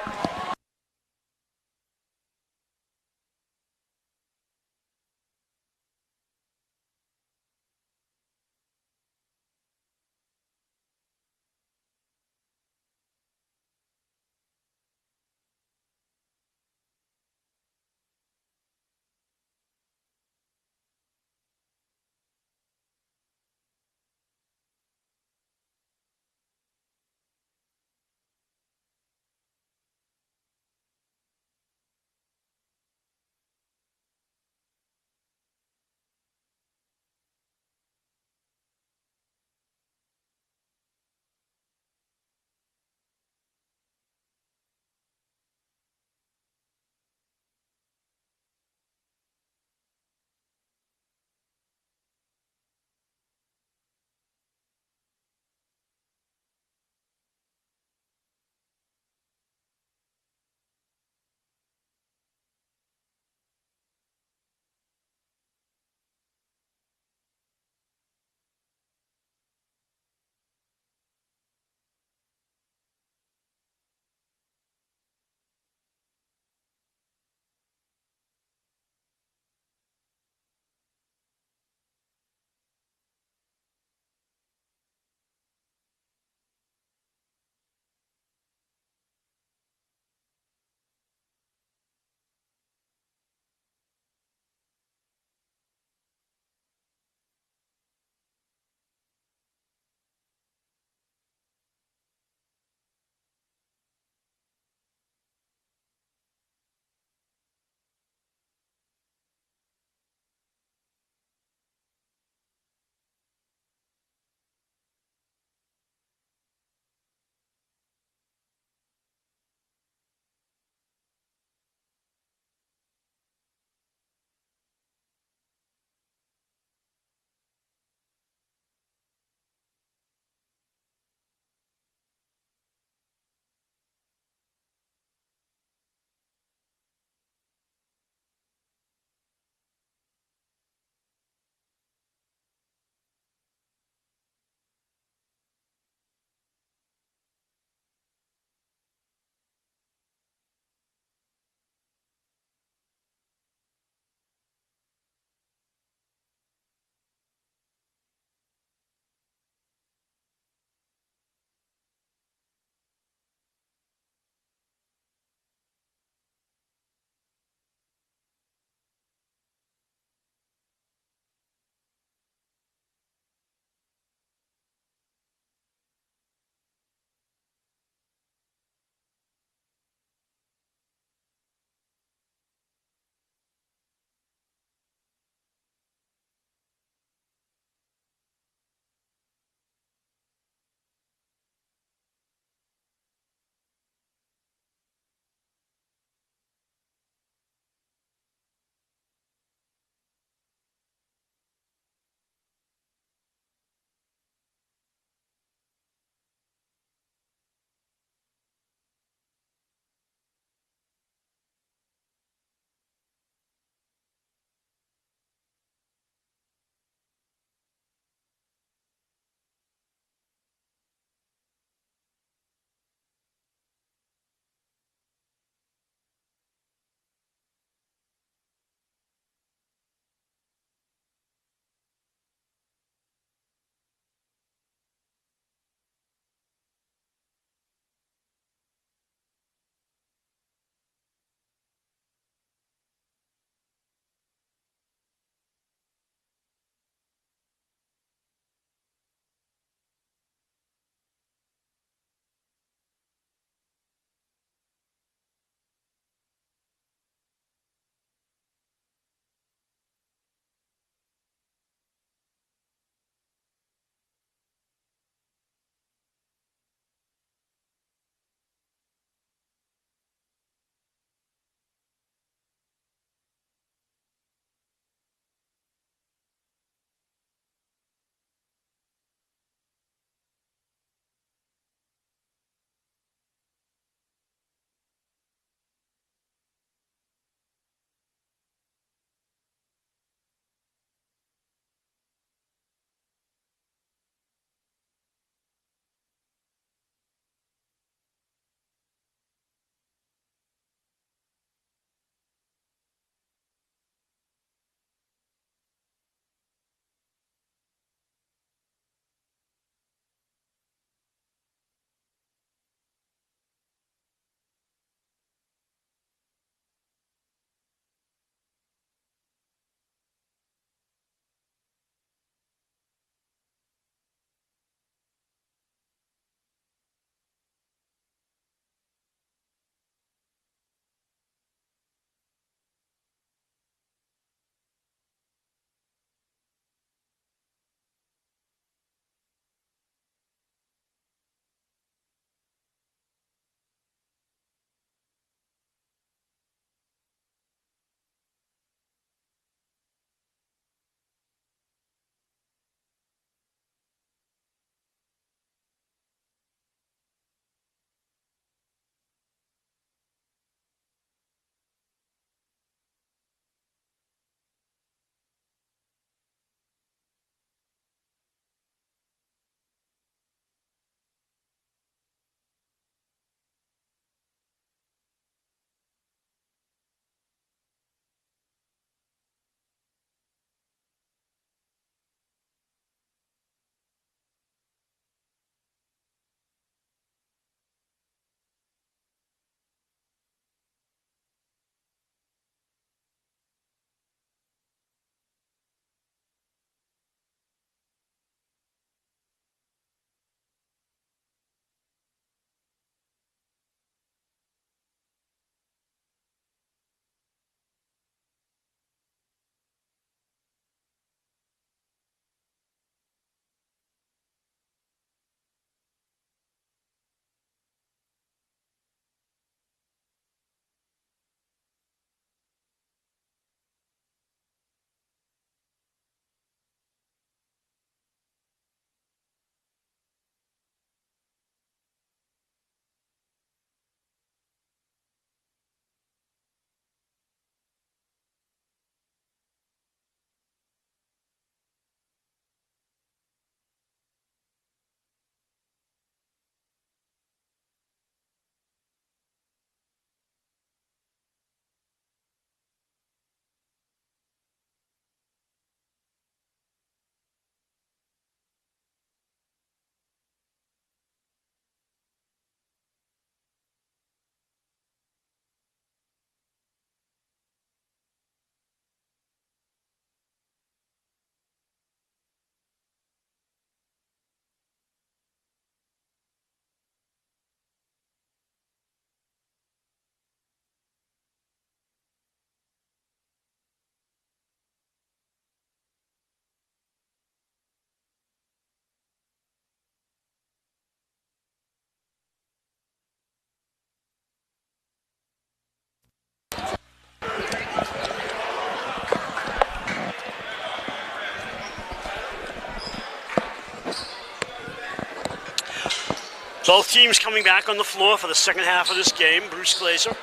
Both teams coming back on the floor for the second half of this game. Bruce Glazer,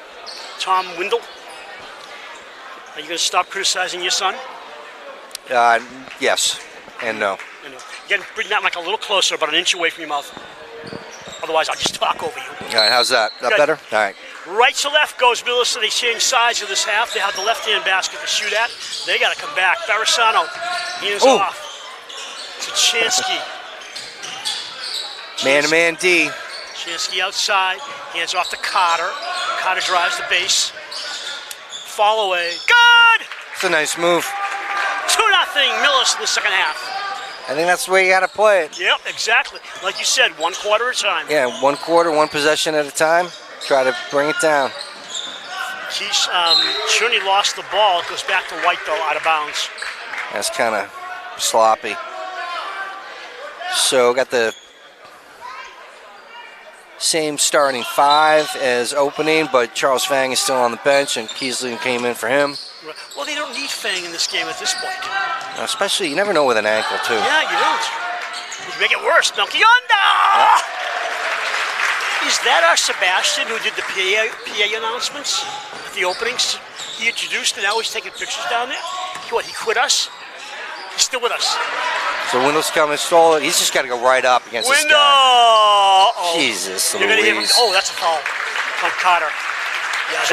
Tom Windle. Are you going to stop criticizing your son? Yes and no. You got to bring that mic a little closer, about an inch away from your mouth. Otherwise, I'll just talk over you. All right, how's that? That Good. better? All right. Right to left goes Millis, so they change sides of this half. They have the left-hand basket to shoot at. They got to come back. Barisano, hands Ooh. off to Chansky. Man-to-man D. Chansky outside, hands off to Carter. Carter drives the base. Fall away. Good! It's a nice move. 2-0 Millis in the second half. I think that's the way you got to play it. Yep, exactly. Like you said, 1 quarter at a time. Yeah, 1 quarter, 1 possession at a time. Try to bring it down. Cherney lost the ball. It goes back to White, though, out of bounds. That's kind of sloppy. So got the same starting 5 as opening, but Charles Fang is still on the bench, and Keesley came in for him. Well, they don't need Fang in this game at this point. Especially, you never know with an ankle, too. Yeah, you don't. You make it worse. Melchionda! Is that our Sebastian who did the PA announcements at the openings? He introduced, and now he's taking pictures down there? What, he quit us? He's still with us. So Window's coming, stole it. He's just got to go right up against this Window! guy. Oh, Jesus you're gonna hear him. Louise. Oh, that's a foul on Carter. Yeah,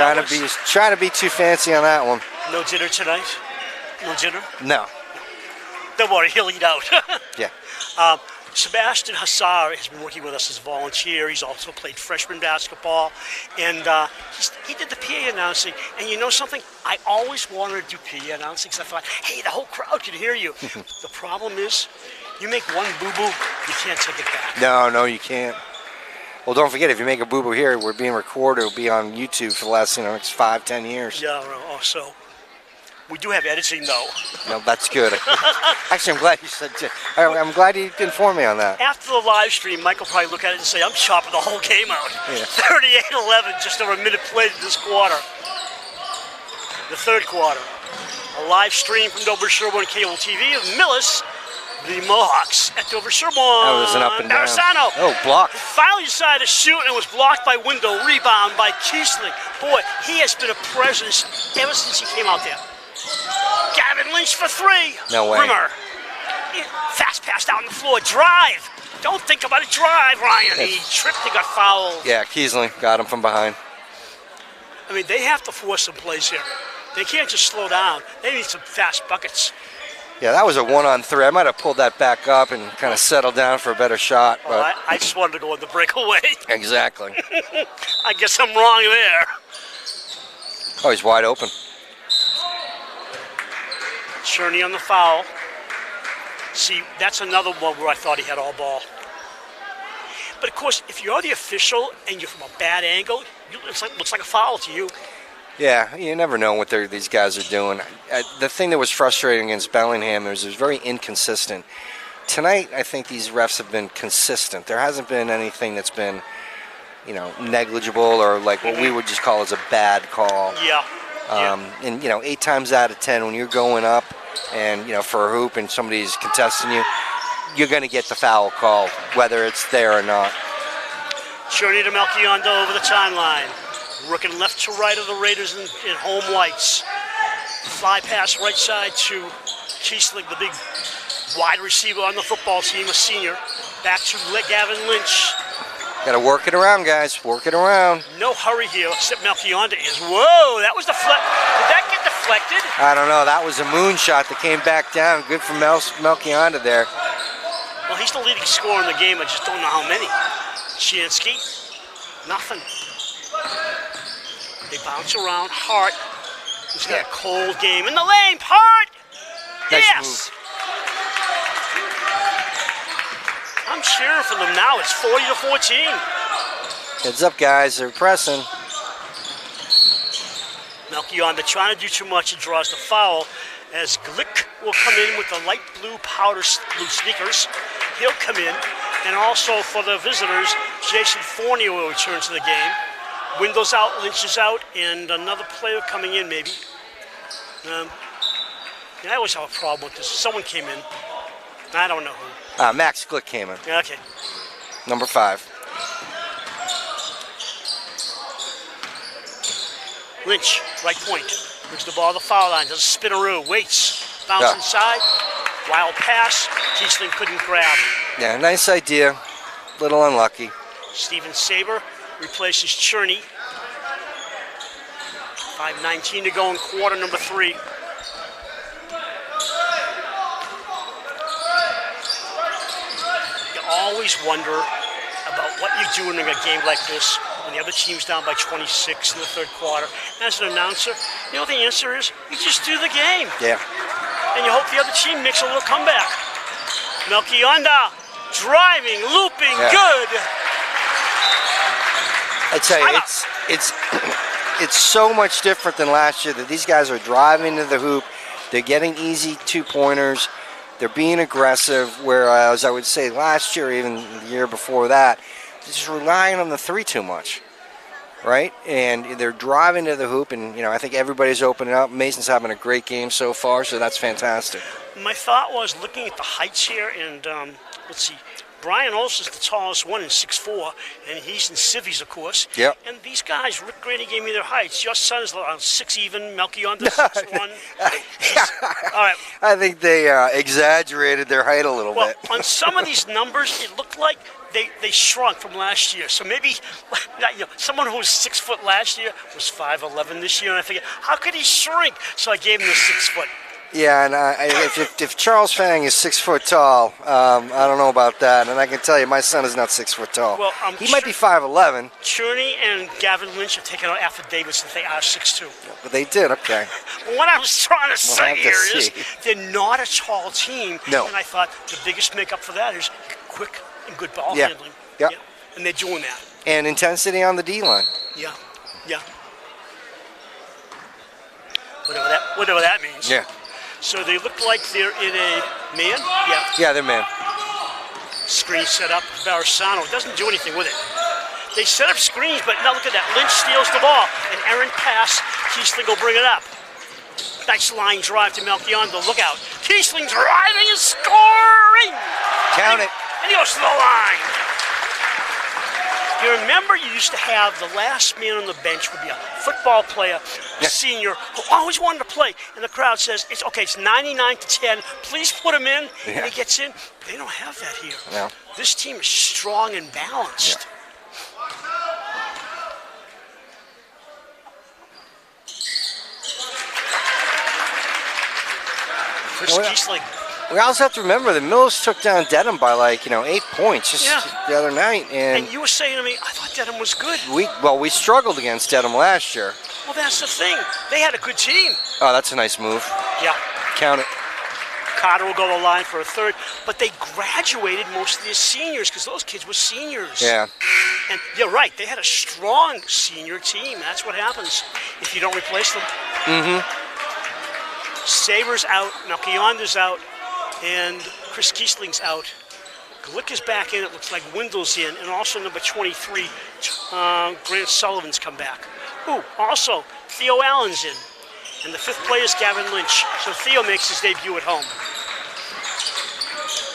Trying to be too fancy on that one. No dinner tonight? No dinner? No. Don't worry, he'll eat out. Yeah. Sebastian Hassar has been working with us as a volunteer. He's also played freshman basketball. And he did the PA announcing. And you know something? I always wanted to do PA announcing because I thought, hey, the whole crowd can hear you. The problem is, you make one boo-boo, you can't take it back. No, you can't. Well, don't forget, if you make a boo-boo here, we're being recorded. It'll be on YouTube for the last, next 5-10 years. Yeah, so we do have editing, though. No, that's good. Actually, I'm glad you said. I'm glad you informed me on that. After the live stream, Mike will probably look at it and say, I'm chopping the whole game out. Yeah. 38-11, just over a minute played this quarter. The third quarter. A live stream from Dover Sherborne Cable TV of Millis, the Mohawks at Dover Sherborne. That was an up and down. Barisano. Oh, blocked. Finally decided to shoot, and it was blocked by Window. Rebound by Keesley. Boy, he has been a presence ever since he came out there. Gavin Lynch for 3. No way. Rimmer. Fast pass down the floor. Drive. Don't think about it. Drive, Ryan. He tripped and got fouled. Yeah, Keesley got him from behind. I mean, they have to force some plays here. They can't just slow down. They need some fast buckets. Yeah, that was a 1-on-3. I might have pulled that back up and kind of settled down for a better shot. But Oh, I just wanted to go with the breakaway. exactly. I guess I'm wrong there. Oh, he's wide open. Cherney on the foul. See, that's another one where I thought he had all ball. But of course, if you're the official and you're from a bad angle, it looks like a foul to you. Yeah, you never know what these guys are doing. The thing that was frustrating against Bellingham is it was very inconsistent. Tonight, I think these refs have been consistent. There hasn't been anything that's been, negligible or like what we would just call as a bad call. Yeah. And 8 times out of 10, when you're going up and for a hoop and somebody's contesting you, you're going to get the foul call, whether it's there or not. Cherney to Melchionda over the timeline. Working left to right of the Raiders in home whites. Fly pass right side to Keesling, the big wide receiver on the football team, a senior. Back to Gavin Lynch. Got to work it around, guys. Work it around. No hurry here, except Melchionda is. Whoa, that was Did that get deflected? I don't know. That was a moonshot that came back down. Good for Melchionda there. Well, he's the leading scorer in the game. I just don't know how many. Chansky, nothing. They bounce around. Hart, who's got a cold game in the lane. Hart! Nice Yes! I'm cheering for them now. It's 40-14. Heads up, guys. They're pressing. Melchionda trying to do too much. He draws the foul as Glick will come in with the light blue blue sneakers. He'll come in. And also for the visitors, Jason Fournier will return to the game. Windows out, Lynch is out, and another player coming in maybe. I always have a problem with this. Someone came in. I don't know who. Max Glick came in. Okay. Number 5. Lynch, right point. Brings the ball to the foul line. Does a spinaroo. Waits. Bounce inside. Wild pass. Kiesling couldn't grab. Yeah, nice idea. Little unlucky. Steven Saber replaces Cherney. 5:19 to go in quarter number 3. You always wonder about what you do in a game like this when the other team's down by 26 in the third quarter. As an announcer, you know what the answer is? You just do the game. Yeah. And you hope the other team makes a little comeback. Melchionda driving, looping, good. I tell you, it's so much different than last year that these guys are driving to the hoop. They're getting easy 2-pointers. They're being aggressive, whereas I would say last year, even the year before that, just relying on the 3 too much, right? And they're driving to the hoop, and I think everybody's opening up. Mason's having a great game so far, so that's fantastic. My thought was looking at the heights here, and let's see. Brian Olson's the tallest one in 6'4", and he's in civvies, of course. Yep. And these guys, Rick Grady gave me their heights. Your son's around 6 even, Melchionda 6'1". All right. I think they exaggerated their height a little bit. Well, on some of these numbers, it looked like they shrunk from last year. So maybe someone who was 6 foot last year was 5'11" this year, and I figured, how could he shrink? So I gave him the 6 foot. Yeah, and if Charles Fang is 6 foot tall, I don't know about that. And I can tell you, my son is not 6 foot tall. Well, he might be 5'11". Cherney and Gavin Lynch have taken out affidavits that they are 6'2". But they did, okay. What I was trying to say here is see. they're not a tall team. No. And I thought the biggest makeup for that is quick and good ball Yeah. handling. Yeah. And they're doing that. And intensity on the D-line. Yeah. Yeah. Whatever that means. Yeah. So they look like they're in a man. Yeah. Yeah, they're man. Screen set up. Barisano doesn't do anything with it. They set up screens, but now look at that. Lynch steals the ball. An errant pass. Kiesling will bring it up. Nice line drive to Melchionda. Look out. Kiesling driving and scoring. Count it. And he goes to the line. You remember you used to have the last man on the bench would be a football player, a senior, who always wanted to play. And the crowd says, it's okay, it's 99-10. Please put him in. Yeah. And he gets in. They don't have that here. No. This team is strong and balanced. Chris Kiesling. We also have to remember that Millis took down Dedham by 8 points just the other night. And you were saying to me, I thought Dedham was good. We struggled against Dedham last year. Well, that's the thing. They had a good team. Oh, that's a nice move. Yeah. Count it. Carter will go to the line for a third. But they graduated most of their seniors because those kids were seniors. Yeah. And you're right. They had a strong senior team. That's what happens if you don't replace them. Mm-hmm. Saber's out. Melchionda's out. And Chris Kiesling's out. Glick is back in. It looks like Wendell's in. And also number 23, Grant Sullivan's come back. Ooh, also, Theo Allen's in. And the fifth player is Gavin Lynch. So Theo makes his debut at home.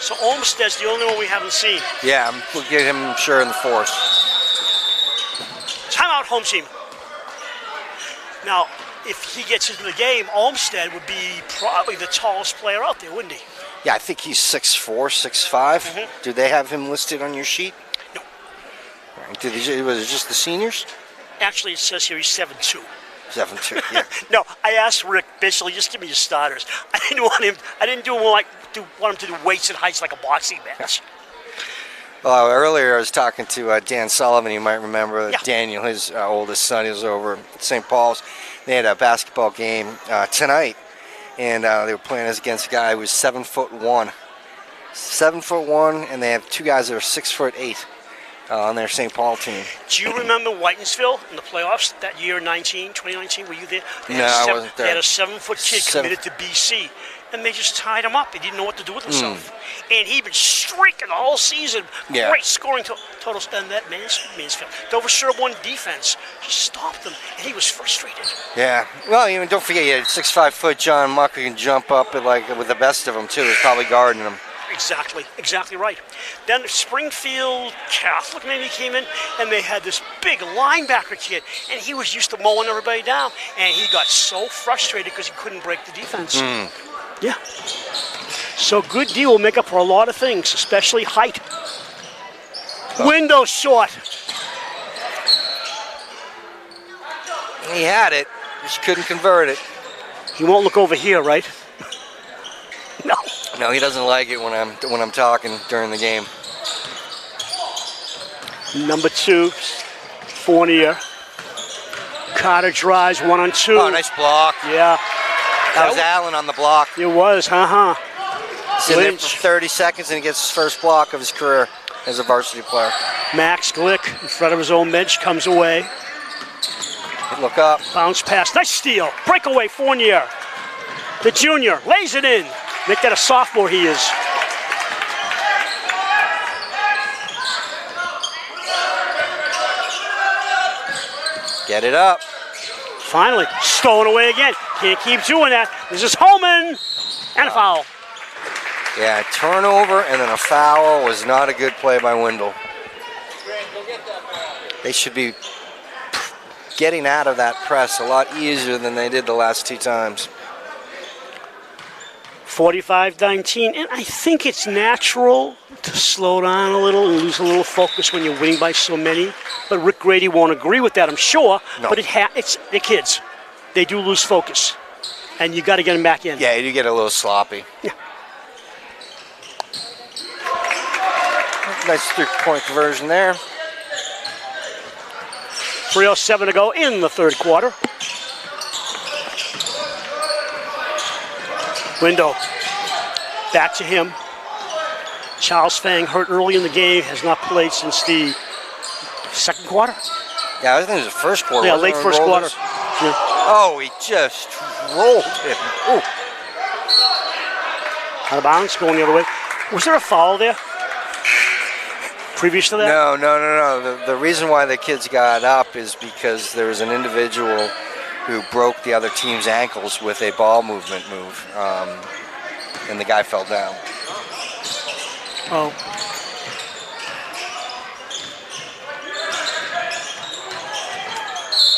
So Olmsted's the only one we haven't seen. Yeah, we'll get him, I'm sure, in the fourth. Timeout, home team. Now, if he gets into the game, Olmsted would be probably the tallest player out there, wouldn't he? Yeah, I think he's 6'4", 6'5". Mm-hmm. Do they have him listed on your sheet? No. Right. Was it just the seniors? Actually, it says here he's 7'2". 7'2", yeah. No, I asked Rick, basically, just give me your starters. I didn't want him to do weights and heights like a boxing match. Well, earlier I was talking to Dan Sullivan. You might remember Yeah. Daniel, his oldest son, he was over at St. Paul's. They had a basketball game tonight, and they were playing against a guy who was 7'1". 7'1", and they have two guys that are 6'8" on their St. Paul team. Do you remember Whitensville in the playoffs that year, 2019? Were you there? I wasn't there. They had a 7-foot kid committed to BC, and they just tied him up. He didn't know what to do with himself. And he'd been streaking the whole season. Yeah. Great scoring totals. And that Mansfield. Dover Sherb won defense. Just stopped them, and he was frustrated. Yeah. Well, don't forget, you had 6'5" John Muck who can jump up with the best of them, too. Is probably guarding him. exactly right. Then Springfield Catholic maybe came in, and they had this big linebacker kid, and he was used to mowing everybody down, and he got so frustrated because he couldn't break the defense. Yeah. So good D will make up for a lot of things, especially height. Window short. He had it, just couldn't convert it. He won't look over here, right? No. No, he doesn't like it when I'm talking during the game. Number 2, Fournier. Carter drives 1-on-2. Oh, nice block. Yeah. That was Allen on the block. It was, He's in there for 30 seconds and he gets his first block of his career as a varsity player. Max Glick in front of his own bench comes away. Look up. Bounce pass. Nice steal. Breakaway Fournier. The junior lays it in. Make that a sophomore he is. Get it up. Finally, stolen away again. Can't keep doing that. This is Holman. And a foul. Yeah, turnover and then a foul was not a good play by Wendell. They should be getting out of that press a lot easier than they did the last 2 times. 45-19, and I think it's natural to slow down a little and lose a little focus when you're winning by so many. But Rick Grady won't agree with that, I'm sure. No. But it's the kids. They do lose focus, and you got to get them back in. Yeah, you get a little sloppy. Yeah. Nice 3-point conversion there. 3:07 to go in the third quarter. Window. Back to him. Charles Fang hurt early in the game, has not played since the second quarter. Yeah, I think it was the first quarter. Yeah, wasn't late it, first rolled quarter. us? Yeah. Oh, he just rolled him. Ooh. Out of bounds, going the other way. Was there a foul there? Previous to that? No. The reason why the kids got up is because there was an individual who broke the other team's ankles with a ball movement move, and the guy fell down. Oh.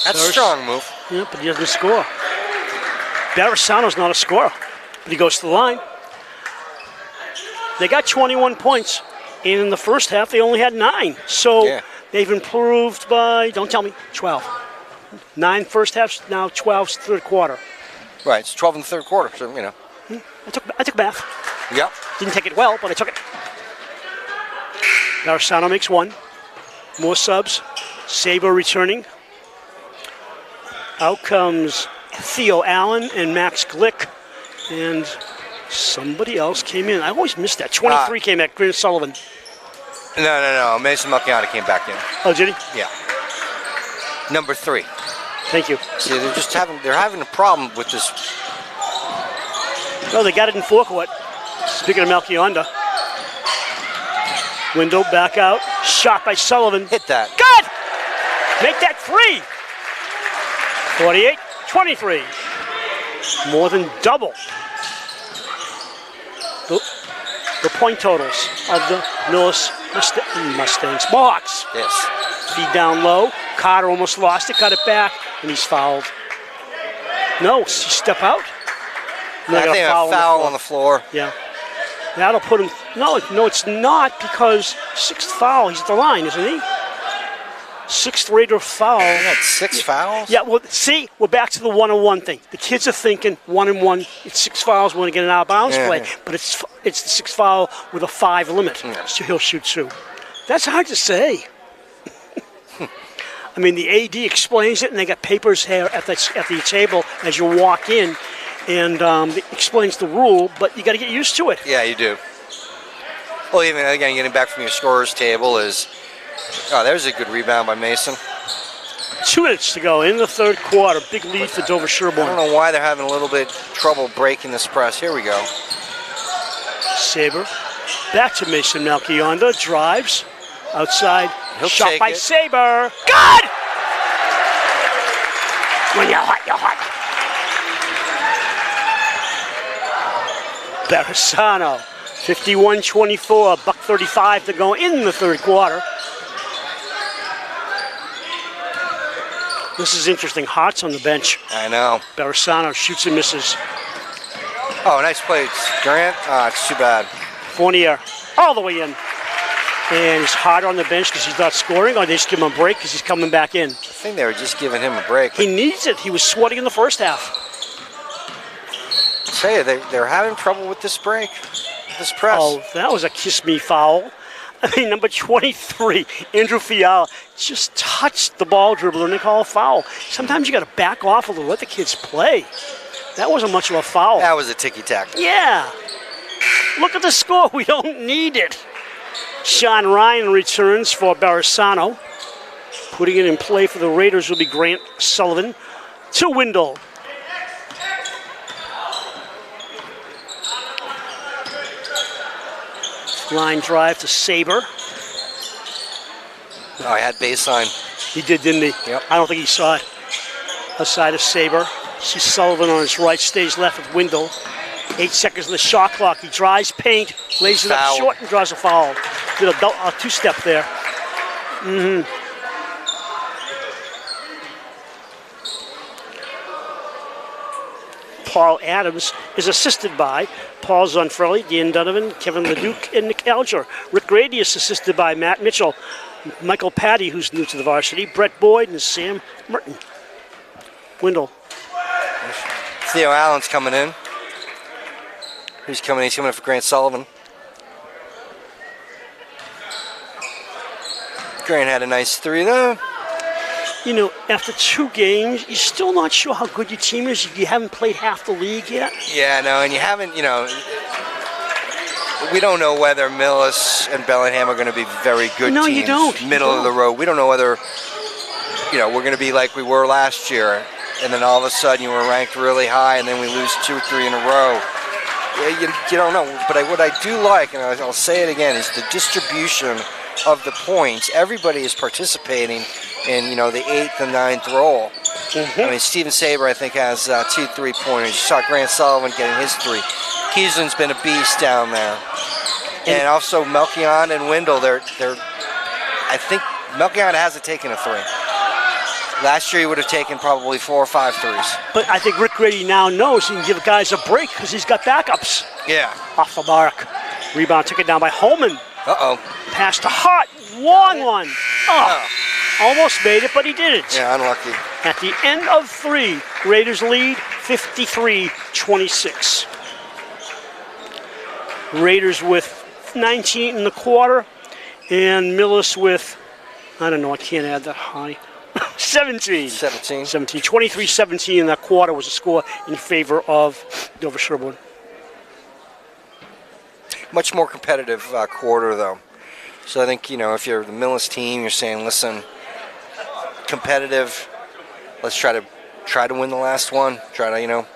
That's a strong move. Yeah, but he doesn't score. Barrisano's not a scorer, but he goes to the line. They got 21 points, and in the first half they only had 9. So they've improved by, don't tell me, 12. 9 first halves, now 12 third quarter. Right, it's 12 in the third quarter, so, you know. I took math. Yep. Didn't take it well, but I took it. Barrisano makes 1. More subs. Saber returning. Out comes Theo Allen and Max Glick. And somebody else came in. I always missed that. 23 came back, Grant Sullivan. No. Mason Malchiana came back in. Oh, did he? Yeah. Number 3. Thank you. See, they're having a problem with this. No, they got it in forecourt. Speaking of Malchionda. Window back out. Shot by Sullivan. Hit that. Good! Make that 3. 48-23. More than double the point totals of the Millis Mustangs. Mohawks. Yes. Feed down low. Carter almost lost it, got it back, and he's fouled. No, he step out? I think a foul on the floor. Yeah. That'll put him. No, it's not, because 6th foul. He's at the line, isn't he? 6th Raider foul. He had 6 fouls? Yeah, well, see, we're back to the 1-on-1 thing. The kids are thinking 1-and-1. It's 6 fouls. We're going to get an out-of-bounds play, but it's the 6th foul with a 5 limit. So he'll shoot 2. That's hard to say. I mean, the AD explains it, and they got papers here at the table as you walk in, and it explains the rule, but you got to get used to it. Yeah, you do. Well, even again, getting back from your scorer's table is. Oh, there's a good rebound by Mason. 2 minutes to go in the third quarter. Big lead for Dover Sherborne. I don't know why they're having a little bit trouble breaking this press. Here we go. Saber back to Mason Malchionda. Drives outside. He'll shot take by it. Saber. Good! When you're hot, you're hot. Barrisano 51-24, $1:35 to go in the third quarter. This is interesting. Hart's on the bench. I know. Barisano shoots and misses. Oh, nice play, Grant. It's too bad. Fournier all the way in. And he's Hart on the bench because he's not scoring, or they just give him a break because he's coming back in. I think they were just giving him a break. He needs it. He was sweating in the first half. I tell you, they're having trouble with this break, this press. Oh, that was a kiss-me foul. I mean, number 23, Andrew Fiala, just touched the ball dribbler and they call a foul. Sometimes you got to back off a little, let the kids play. That wasn't much of a foul. That was a ticky-tack. Yeah. Look at the score. We don't need it. Sean Ryan returns for Barisano. Putting it in play for the Raiders will be Grant Sullivan to Windle. Line drive to Saber. Oh, I had baseline. He did, didn't he? Yep. I don't think he saw it. Outside of Saber. See Sullivan on his right, stays left with Windle. 8 seconds on the shot clock. He drives paint, lays it up Foul. short, and draws a foul. Did a two-step there. Paul Adams is assisted by Paul Zonfrelli, Dan Donovan, Kevin Leduc, and Nick Alger. Rick Grady is assisted by Matt Mitchell, Michael Patty, who's new to the varsity, Brett Boyd, and Sam Merton. Windle. Theo Allen's coming in. Who's coming in? He's coming in for Grant Sullivan. Grant had a nice three, though. You know, after 2 games, you're still not sure how good your team is. You haven't played half the league yet. Yeah, no, and you haven't, we don't know whether Millis and Bellingham are going to be very good No, teams. you don't. Middle of the road. We don't know whether, we're going to be like we were last year, and then all of a sudden you were ranked really high, and then we lose 2 or 3 in a row. Yeah, you don't know. But what I do like, and I'll say it again, is the distribution of the points. Everybody is participating in, the 8th and 9th role. I mean, Steven Saber, I think, has 2 3-pointers. You saw Grant Sullivan getting his 3. Keeslin's been a beast down there. And also Melchion and Windle, I think Melchion hasn't taken a 3. Last year he would have taken probably 4 or 5 threes. But I think Rick Grady now knows he can give guys a break because he's got backups. Yeah. Off the mark. Rebound taken down by Holman. Uh-oh. Pass to Hart. Long one. Oh. Almost made it, but he didn't. Yeah, unlucky. At the end of 3, Raiders lead 53-26. Raiders with 19 in the quarter, and Millis with, I don't know, I can't add that high. 17. 23-17 in that quarter was a score in favor of Dover Sherborne. Much more competitive quarter, though. So I think, if you're the Millis team, you're saying, listen, competitive, let's try to win the last one, try to,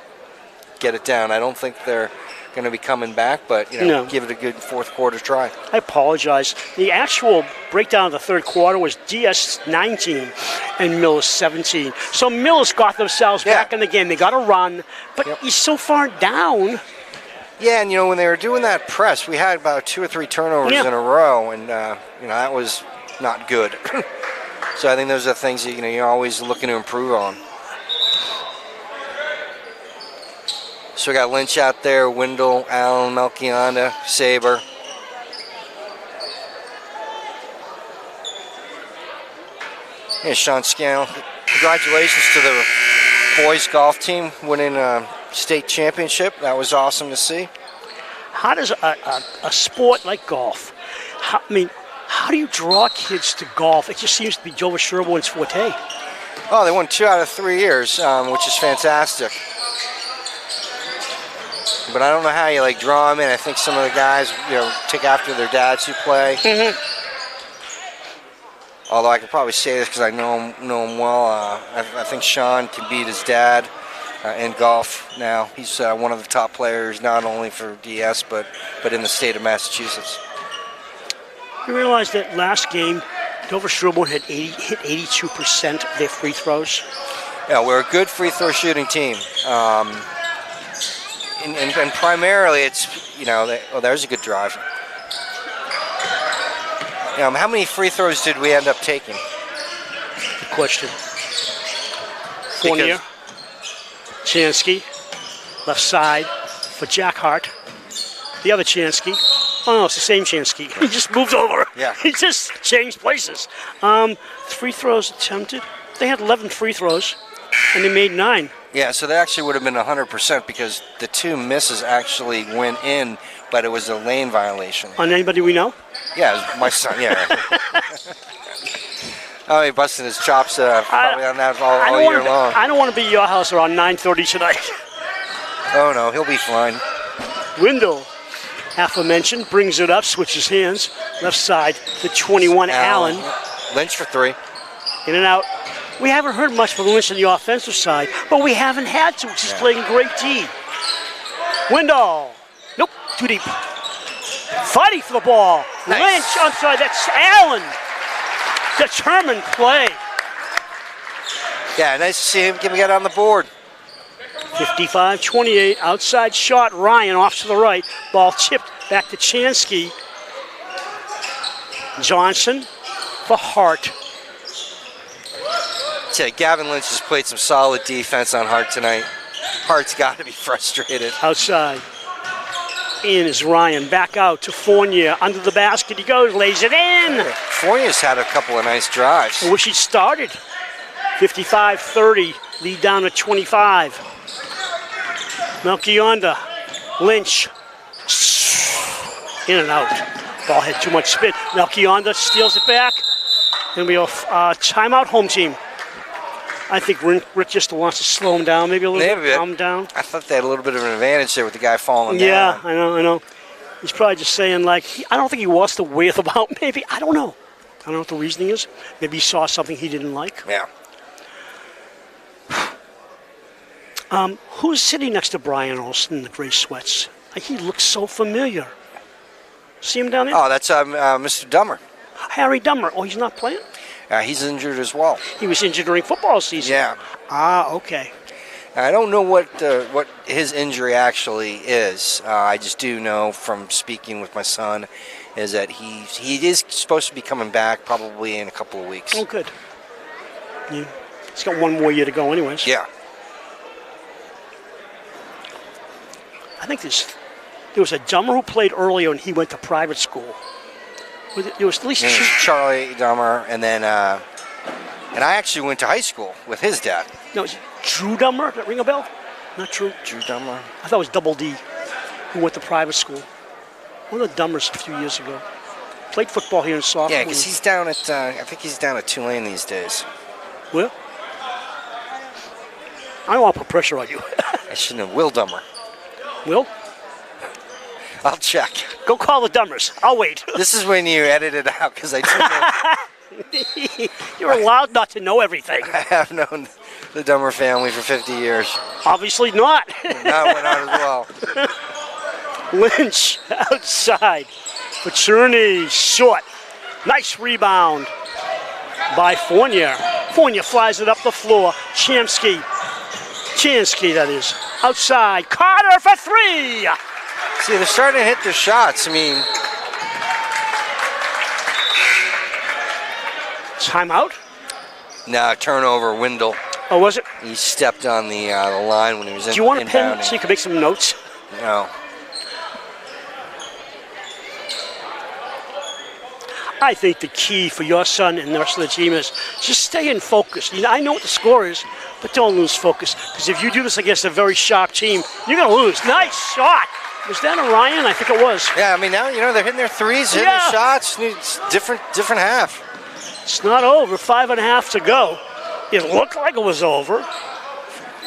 get it down. I don't think they're going to be coming back, but, No. give it a good fourth quarter try. I apologize. The actual breakdown of the third quarter was DS 19 and Millis 17. So Millis got themselves back in the game. They got a run, but he's so far down. Yeah, and when they were doing that press, we had about 2 or 3 turnovers in a row, and that was not good. So I think those are things that you're always looking to improve on. So we got Lynch out there, Windle, Allen, Melchiona, Saber. Yeah, Sean Scannell. Congratulations to the boys golf team winning a state championship. That was awesome to see. How does a sport like golf, how do you draw kids to golf? It just seems to be Dover Sherborne's forte. Oh, they won 2 out of 3 years, which is fantastic. But I don't know how you draw them in. I think some of the guys, take after their dads who play. Although I could probably say this because I know him well. I think Sean can beat his dad in golf now. He's one of the top players, not only for DS, but in the state of Massachusetts. You realize that last game, Dover Sherborne had hit 82% of their free throws? Yeah, we're a good free throw shooting team. and primarily it's, there's a good drive. How many free throws did we end up taking? Good question. Fournier. Chansky. Left side for Jack Hart. The other Chansky. Oh, no, it's the same Chansky. He just moved over. Yeah. He just changed places. Free throws attempted. They had 11 free throws, and they made 9. Yeah, so that actually would have been 100% because the 2 misses actually went in, but it was a lane violation. On anybody we know? Yeah, it was my son, yeah. Oh, he busted his chops probably on that all year long. I don't want to be at your house around 9:30 tonight. Oh, no, he'll be fine. Windle, aforementioned, brings it up, switches hands. Left side, the 21, Allen. Lynch for 3. In and out. We haven't heard much from Lynch on the offensive side, but we haven't had to. He's playing great D. Windle. Nope, too deep. Fighting for the ball. Nice. Lynch, I'm sorry, that's Allen. Determined play. Yeah, nice to see him get on the board. 55-28, outside shot, Ryan off to the right. Ball chipped back to Chansky. Johnson for Hart. Gavin Lynch has played some solid defense on Hart tonight. Hart's got to be frustrated. Outside. In is Ryan, back out to Fournier. Under the basket he goes, lays it in. Fournier's had a couple of nice drives. I wish he'd started. 55-30, lead down to 25. Melchionda, Lynch, in and out. Ball had too much spin. Melchionda steals it back. And we have timeout, home team. I think Rick just wants to slow him down, maybe a little bit, calm him down. I thought they had a little bit of an advantage there with the guy falling down. Yeah, I know. He's probably just saying, I don't think he wants to weigh them out, maybe. I don't know. I don't know what the reasoning is. Maybe he saw something he didn't like. Yeah. Who's sitting next to Brian Olsen in the gray sweats? He looks so familiar. See him down there? Oh, that's Mr. Dummer. Harry Dummer. Oh, he's not playing? He's injured as well. He was injured during football season. Yeah. Okay. I don't know what his injury actually is. I just do know from speaking with my son is that he is supposed to be coming back probably in a couple of weeks. Oh, good. Yeah. He's got one more year to go anyways. Yeah. I think there was a Dummer who played earlier and he went to private school. There was at least 2. Charlie Dummer, and then and I actually went to high school with his dad. No, it's Drew Dummer. Does that ring a bell? Not true. Drew Dummer. I thought it was Double D, who went to private school. One of the Dummers a few years ago. Played football here in sophomore. Yeah, because he's down at I think he's down at Tulane these days. Well, I don't want to put pressure on you. I shouldn't have. Will Dummer. Will? I'll check. Go call the Dummers. I'll wait. This is when you edit it out because I You're allowed not to know everything. I have known the Dummer family for 50 years. Obviously not. That went out as well. Lynch outside. Pacerny short. Nice rebound by Fournier. Fournier flies it up the floor. Chansky, that is. Outside. Carter for 3. See, they're starting to hit their shots. I mean, timeout? no, turnover, Windle. Oh, was it? He stepped on the line when he was in. Do you want a pen inbounding. so you can make some notes? No. I think the key for your son and the rest of the team is just stay in focus. I know what the score is, but don't lose focus. Because if you do this against a very sharp team, you're going to lose. Nice shot. Was that Orion? I think it was. Yeah, I mean, now, they're hitting their threes, hitting their shots. It's different half. It's not over. 5.5 to go. It looked like it was over.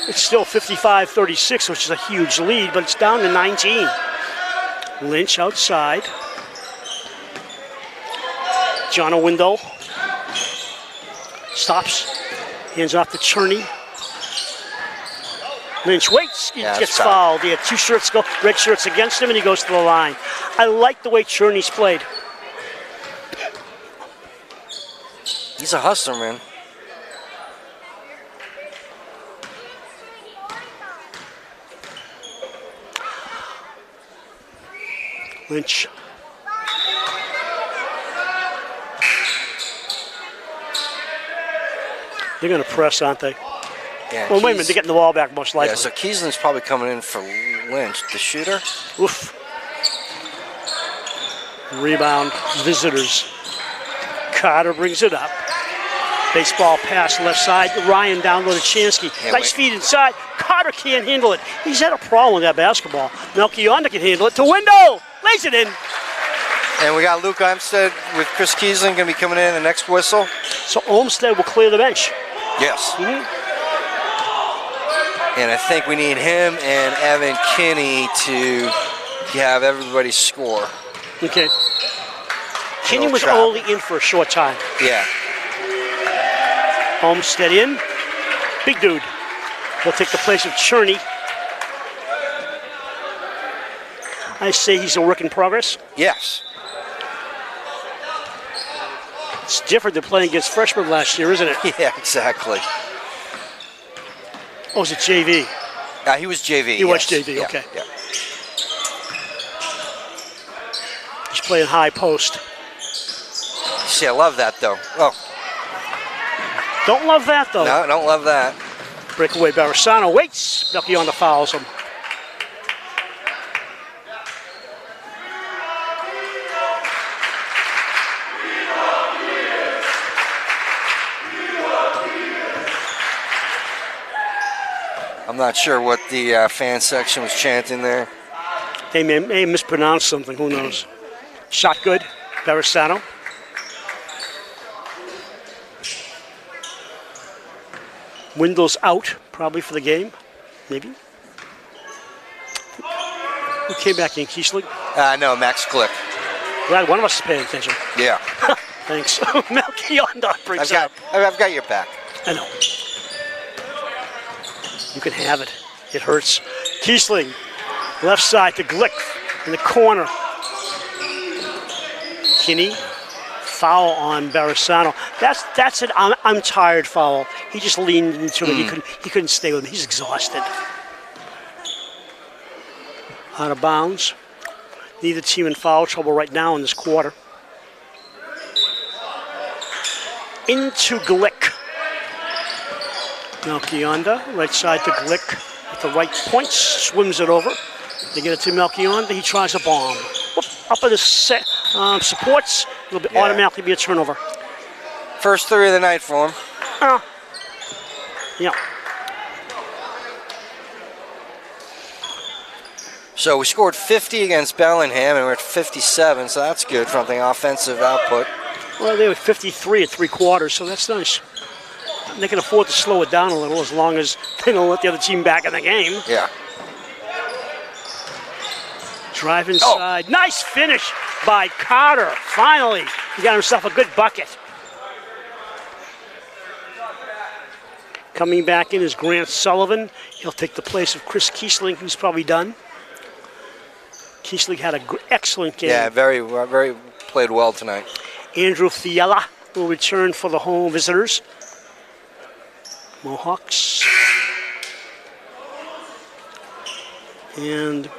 It's still 55-36, which is a huge lead, but it's down to 19. Lynch outside. John Windle stops. Hands off to Cherney. Lynch waits. He gets fouled. He had 2 shirts go, red shirts against him, and he goes to the line. I like the way Cherney's played. He's a hustler, man. Lynch. They're going to press, aren't they? Yeah, Well, wait a minute. They're getting the ball back most likely. Yeah, so Kiesling's probably coming in for Lynch, the shooter. Oof. Rebound, visitors. Carter brings it up. Baseball pass left side. Ryan down low to Chansky. Nice feed inside. Carter can't handle it. He's had a problem with that basketball. Melchionda can handle it to window. Lays it in. And we got Luke Olmsted with Chris Kiesling going to be coming in the next whistle. So Olmsted will clear the bench. Yes. Mm-hmm. And I think we need him and Evan Kinney to have everybody score. Okay. Kinney was trap. only in for a short time. Yeah. Olmsted in. Big dude. He'll take the place of Cherney. I say he's a work in progress. Yes. It's different than playing against freshmen last year, isn't it? Yeah, exactly. Oh, is it JV? He was JV. He was JV, Yeah, okay. Yeah. He's playing high post. See, I love that, though. Oh, Don't love that, though. no, I don't love that. Breakaway Barasano waits. Melchionda fouls him. I'm not sure what the fan section was chanting there. They may mispronounce something. Who knows? Shot good. Barasano. Windle's out, probably for the game. Maybe. Who came back in? Kiesling? No, Max Glick. Glad one of us is paying attention. Yeah. Thanks. Melchionda brings it up. I've got your back. I know. You can have it. It hurts. Kiesling, left side to Glick in the corner. Kinney, foul on Barasano. That's an I'm tired foul. He just leaned into it. He couldn't stay with him. He's exhausted. Out of bounds. Neither team in foul trouble right now in this quarter. Into Glick. Melchionda, right side to Glick at the right point, swims it over. They get it to Melchionda. He tries a bomb. Whoop, up at the supports. It'll be automatically be a turnover. First three of the night for him. Yeah. So we scored 50 against Bellingham, and we're at 57, so that's good from the offensive output. Well, they were 53 at three quarters, so that's nice. They can afford to slow it down a little as long as they don't let the other team back in the game. Yeah. Drive inside. Nice finish by Carter. Finally, he got himself a good bucket. Coming back in is Grant Sullivan. He'll take the place of Chris Kiesling, who's probably done. Kiesling had an excellent game. Yeah, very played well tonight. Andrew Fiala will return for the home visitors. Mohawks. And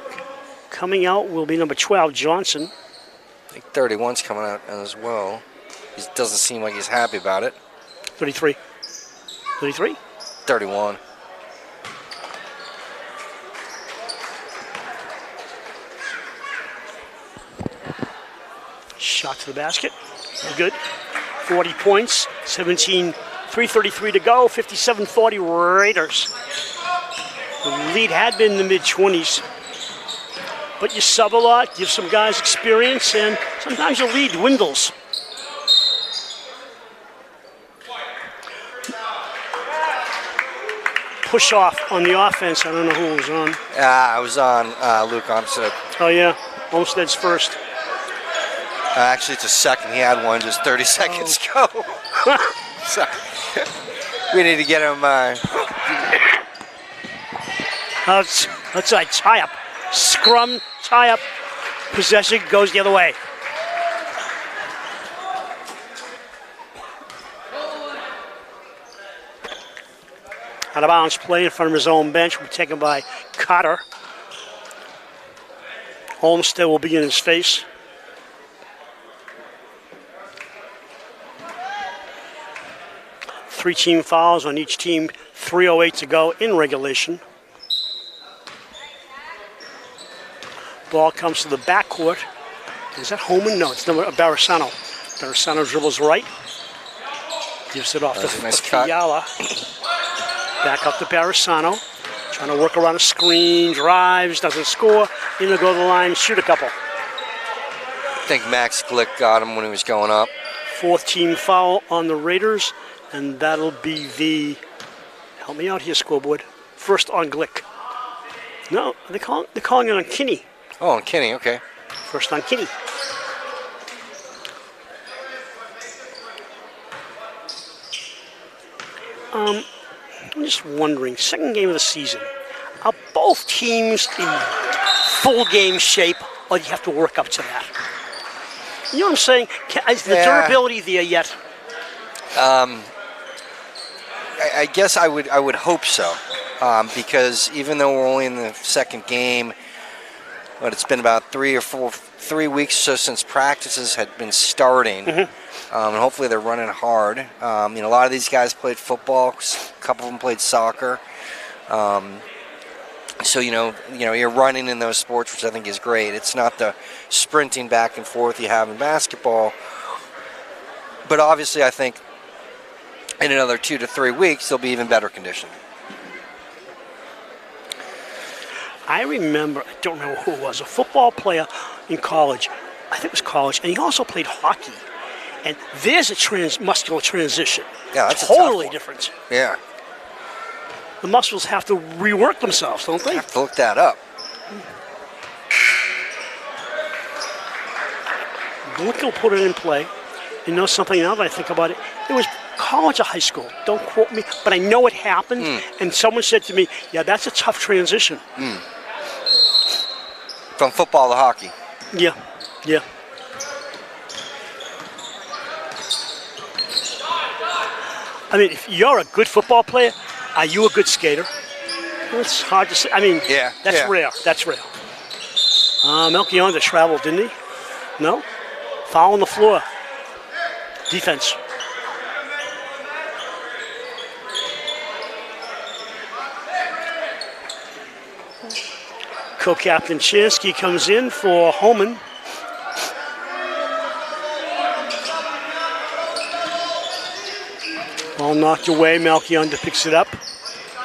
coming out will be number 12, Johnson. I think 31's coming out as well. He doesn't seem like he's happy about it. 33. 33? 31. Shot to the basket. Good. 40 points. 3:33 to go. 57-40 Raiders. The lead had been in the mid-20s. But you sub a lot, give some guys experience, and sometimes your lead dwindles. Push off on the offense. I don't know who was on. I was on Luke Olmsted. Oh, yeah. Olmsted's first. Actually, it's a second. He had one just 30 seconds ago. So, we need to get him. That's a tie-up. Scrum, tie-up. Possession goes the other way. Out of bounds play in front of his own bench. Taken by Cotter. Homestead will be in his face. Three team fouls on each team. 3:08 to go in regulation. Ball comes to the backcourt. Is that Holman? No, it's number Barasano. Barasano dribbles right. Gives it off to nice cut. Fiala. Back up to Barasano. Trying to work around a screen, drives, doesn't score. In to go to the line, shoot a couple. I think Max Glick got him when he was going up. Fourth team foul on the Raiders, and that'll be the, help me out here, scoreboard. First on Glick. No, they're calling it on Kinney. Oh, on Kinney, okay. First on Kinney. I'm just wondering, second game of the season, are both teams in full game shape, or do you have to work up to that? You know what I'm saying? Is the durability there yet? I guess I would hope so, because even though we're only in the second game, but it's been about 3 weeks or so since practices had been starting, and hopefully they're running hard. A lot of these guys played football, a couple of them played soccer. So you're running in those sports, which I think is great. It's not the sprinting back and forth you have in basketball, but obviously I think in another 2 to 3 weeks they'll be even better conditioned. I remember, I don't remember who it was, a football player in college. I think it was college, and he also played hockey. And there's a muscular transition. Yeah, that's totally a tough one. different. Yeah. The muscles have to rework themselves, don't they? I have to look that up. Glick will put it in play. You know something, now that I think about it, it was college or high school. Don't quote me, but I know it happened. And someone said to me, yeah, that's a tough transition. From football to hockey. Yeah, yeah. I mean, if you're a good football player, are you a good skater? It's hard to say. I mean, that's rare. That's rare. Melchionda traveled, didn't he? No? Foul on the floor. Defense. Co-captain Chansky comes in for Holman. Ball knocked away. Melchionda picks it up.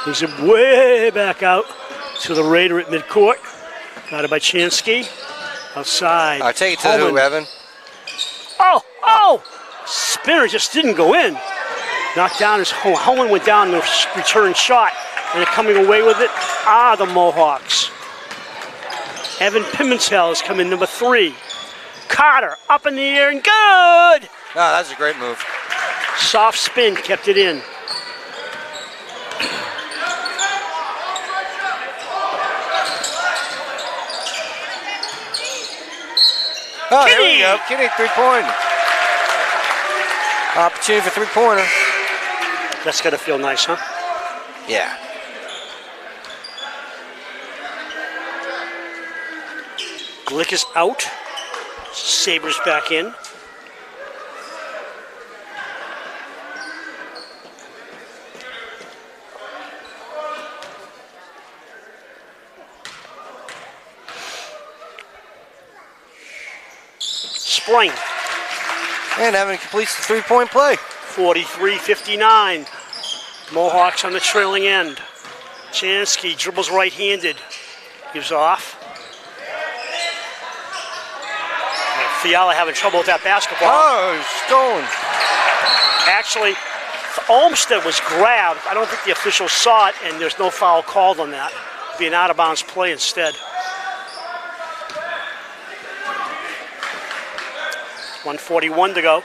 Brings it way back out to the Raider at midcourt. Got it by Chansky. Outside. I'll take it to the who, Evan? Oh! Spinner just didn't go in. Knocked down as Holman went down the return shot. And they're coming away with it. The Mohawks. Evan Pimentel has come in number 3. Carter up in the air and good! That's a great move. Soft spin, kept it in. Oh, there we go. Kinney, 3-point. Opportunity for 3-pointer. That's got to feel nice, huh? Yeah. Glick is out. Sabres back in. Spring. And Evan completes the 3-point play. 43-59. Mohawks on the trailing end. Chansky dribbles right-handed. Gives off. Fiala having trouble with that basketball. Stolen. Actually, Olmsted was grabbed. I don't think the officials saw it, and there's no foul called on that. It'll be an out-of-bounds play instead. 1:41 to go.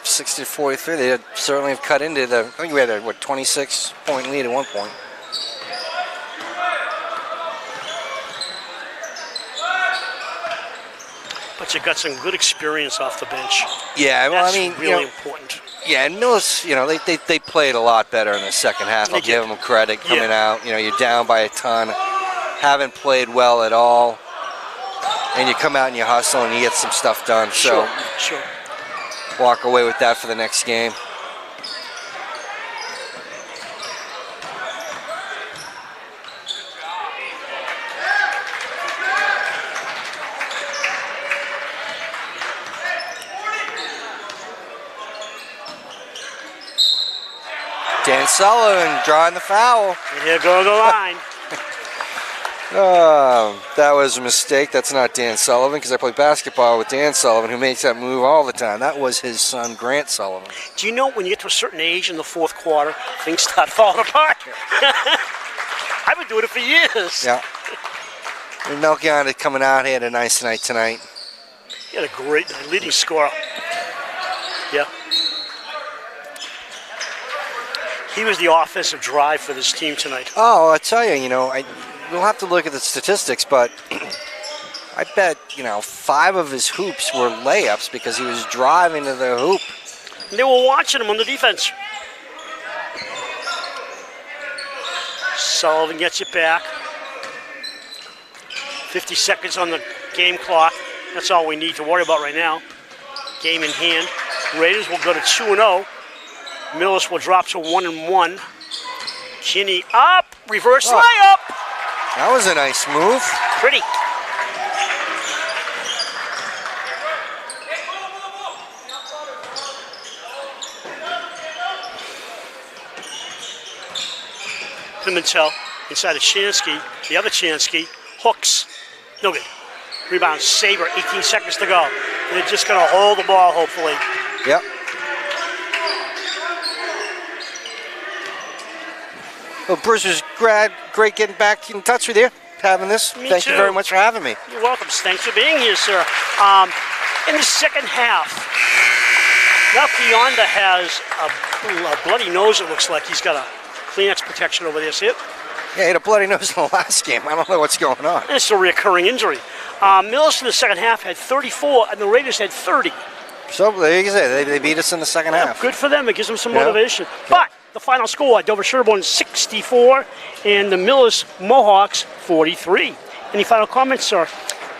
60-43. They certainly have cut into the. I think we had a 26-point lead at one point. But you got some good experience off the bench. Yeah, well, That's I mean, really important. Yeah, and Millis, they played a lot better in the second half. I'll give them credit coming out. You're down by a ton, haven't played well at all. and you come out and you hustle and you get some stuff done. So Sure. walk away with that for the next game. Dan Sullivan drawing the foul. And here go the line. That was a mistake. That's not Dan Sullivan, because I play basketball with Dan Sullivan, who makes that move all the time. That was his son, Grant Sullivan. Do you know when you get to a certain age in the fourth quarter, things start falling apart? I've been doing it for years. Yeah. And Melchior coming out, he had a nice night tonight. He had a great night, leading scorer. Yeah. He was the offensive drive for this team tonight. Oh, I tell you, we'll have to look at the statistics, but I bet, 5 of his hoops were layups because he was driving to the hoop. And they were watching him on the defense. Sullivan gets it back. 50 seconds on the game clock. That's all we need to worry about right now. Game in hand. Raiders will go to 2-0. Millis will drop to 1-1. Kinney up. Reverse layup. That was a nice move. Pretty. Pimentel inside of Chansky. The other Chansky hooks. No good. Rebound. Saber. 18 seconds to go. They're just going to hold the ball, hopefully. Yep. Well, Bruce, it was great getting back in touch with you, having this. Thank you very much for having me. You're welcome. Thanks for being here, sir. In the second half, Melchionda has a bloody nose, it looks like. He's got a Kleenex protection over there, see it? Yeah, he had a bloody nose in the last game. I don't know what's going on. And it's a recurring injury. Millis in the second half had 34, and the Raiders had 30. So, there you say, they beat us in the second half. Good for them. It gives them some motivation. But the final score, Dover Sherborne 64 and the Millis Mohawks 43. Any final comments, sir?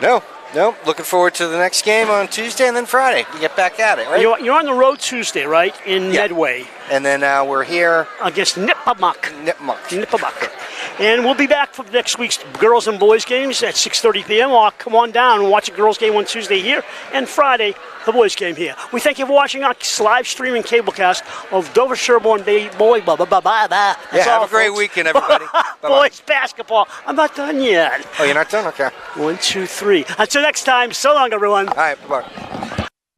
No. Looking forward to the next game on Tuesday and then Friday. We get back at it, right? You're on the road Tuesday, right? In Medway. And then we're here against Nipmuc. Nipmuc. And we'll be back for next week's girls and boys games at 6:30 p.m. Or come on down and watch a girls game on Tuesday here, and Friday the boys game here. We thank you for watching our live streaming cablecast of Dover Sherborne boy. Yeah, have a great weekend, everybody. Boys basketball. I'm not done yet. Oh, you're not done? Okay. 1, 2, 3. Until next time. So long, everyone. All right. Bye.